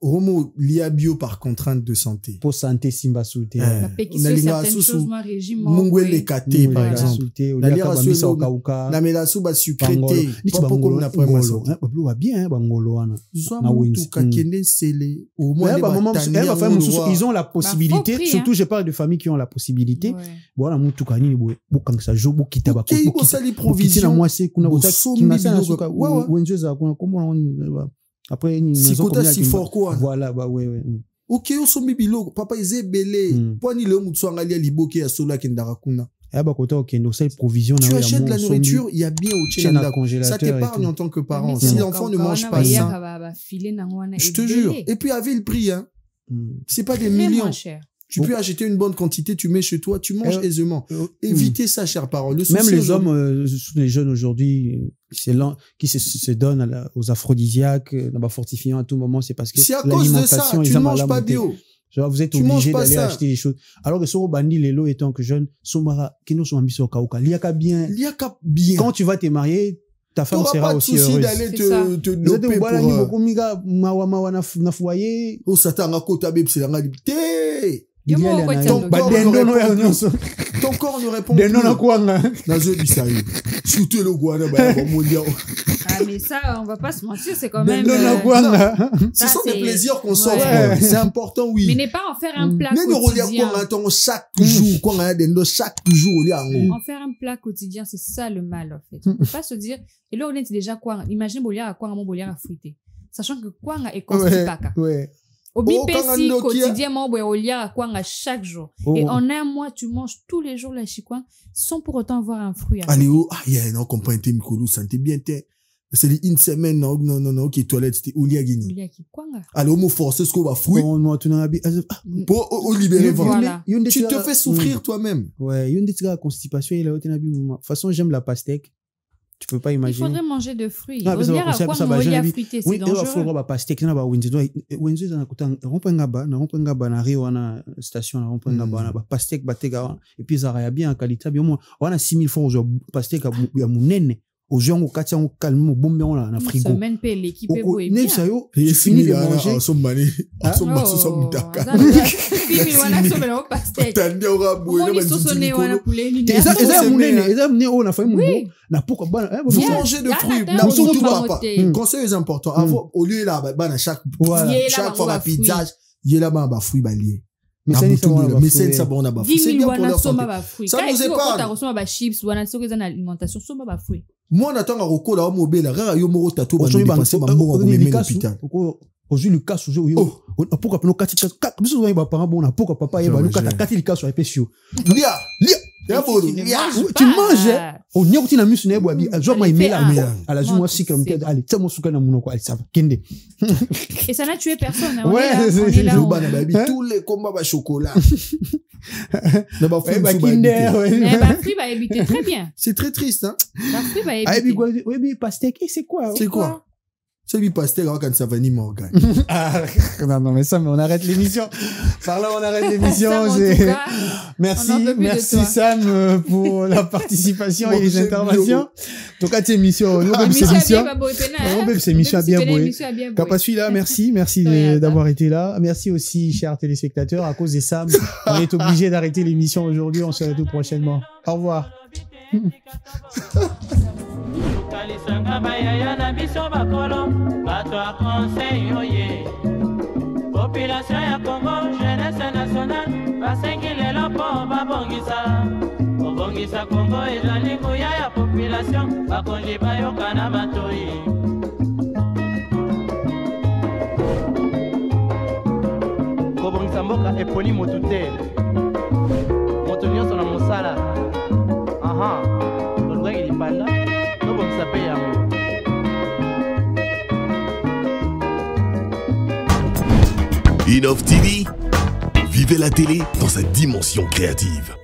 Romo lia bio par contrainte de santé. Pour santé simba souté. Certaines choses, moi, régime. Mungwele kate, par exemple. Nalia bamisa okauka. Na mela suba sucrété. Pas comme na prema santé. Bablo va bien, bangolo wana. Na wins. Kakende sele. Au moins, ils ont la possibilité. Surtout, je parle de familles qui ont la possibilité. Voilà, mutu kani bokang sa jo bokita ba. Bokita sali provision. Moi c'est kuna kimasa suka. Wenjeza kuna kombo après si kota si fort quoi voilà bah ouais ok yo sombi biloko papa ezebele poni le mutu angalia liboke ya solo kendara kuna bah kota ok no c'est provision tu achètes la nourriture il y a bien au tchénanda ça t'épargne en tant que parent si l'enfant ne mange pas ça je te jure et puis avec le prix hein c'est pas des millions tu peux acheter une bonne quantité, tu mets chez toi, tu manges aisément. Évitez ça, chère parole. Même les hommes, les jeunes aujourd'hui, qui se donnent aux aphrodisiaques, fortifiants à tout moment, c'est parce que c'est à cause de ça, tu ne manges pas bio. Genre, vous êtes obligé d'aller acheter des choses. Alors que sur Bandi, les lots étant que jeunes, Kino sont ambitieux au Kauka. Liaka bien. Quand tu vas te marier, ta femme sera aussi heureuse. D'aller te doper pour... Ton corps ne répond plus. Ah, mais ça, on va pas se mentir, c'est quand même... Ce sont des plaisirs qu'on s'offre. C'est important, oui. Mais n'est pas en faire un plat quotidien. Chaque jour. En faire un plat quotidien, c'est ça le mal, en fait. On peut pas se dire... Et là, on est déjà quoi. Imagine Bolia à quoi mon Bolia à fruiter. Sachant que quoi est constipaka. Obi pesi quotidiennement boya à quoi chaque jour. Et en un mois, tu manges tous les jours la chikwa sans pour autant avoir un fruit. Allez, non, comprends, t'es Mikolo, santé bien, c'est une semaine, non, qui toilette, c'était Oulia Guinée. Oulia qui quoi? Allez, on force ce qu'on va fruit. Pour libérer voilà. Tu te fais souffrir toi-même. Ouais, il y a une petite constipation, il a été nabi. De toute façon, j'aime la pastèque. Tu peux pas imaginer. Il faudrait manger de fruits. Ah, on dirait à quoi on fruité, c'est dangereux. Oui, il faut pas pastèque, na ba Windsor na kota rompengaba na Rio na station na rompengaba na ba pastèque batega et puis ça a bien en qualité bien moi on a 6000 francs au pastèque ya munene aux gens au katia on calme au bombe on na frigo. Semaine paye l'équipe est beau et bien. Tu finis de manger. Son mané, son masso son mutaka. Fini wana so bela pastèque. Tande ora boye na sosone wana poulet ni. Eza munene on a fait mon na pourquoi vous mangez de fruits na tout papa. Conseil est important avant au lieu là ba chaque fois ma pizza il là ba fruits balier. Mais c'est ça bon ba fruits. C'est bien pour leur santé. Ça nous épargne. Quand tu ba chips wana so que dans alimentation so ba fruits. Moi on attend à roko là au mobile rara yo moro tato ba dépasser ba moro ko même l'hôpital. Aujourd'hui le cas sur pourquoi nous kati biso ba ba parents bon na pourquoi papa yeba nous kati le cas sur epesio. Lia tu manges on n'y a aucune amus ne boabi jo ma imela à la joue moi si comme allez tellement souka na munoko allez ça va kende. Et ça n'a tué personne. On est là. Tous les combats ba chocolat. Mais ba fruit va éviter très bien. C'est très triste hein. Ba fruit va éviter. Oui pastèque c'est quoi? C'est quoi? C'est lui pastèque quand ça va ni Morgan. Non mais ça mais on arrête l'émission. Par là on arrête l'émission. Merci Sam pour la participation et les interventions. En tout cas cette émission cette émission bien beau. Capacui là merci d'avoir été là. Merci aussi chers téléspectateurs à cause de Sam on est obligé d'arrêter l'émission aujourd'hui, on se retrouve prochainement. Au revoir. Kalisanga bayaya na biso bakolo bato a conseil oye population ya Congo jeunesse nationale basengi lelo po babongisa kobongisa Kongo ezali nguya ya population bakonzi bayoka na matoi. Kobongisa mboka eponi motu te moto nyonso na mosala tolukaki lipanda tobongisa mpe yango. Innov TV, vivez la télé dans sa dimension créative.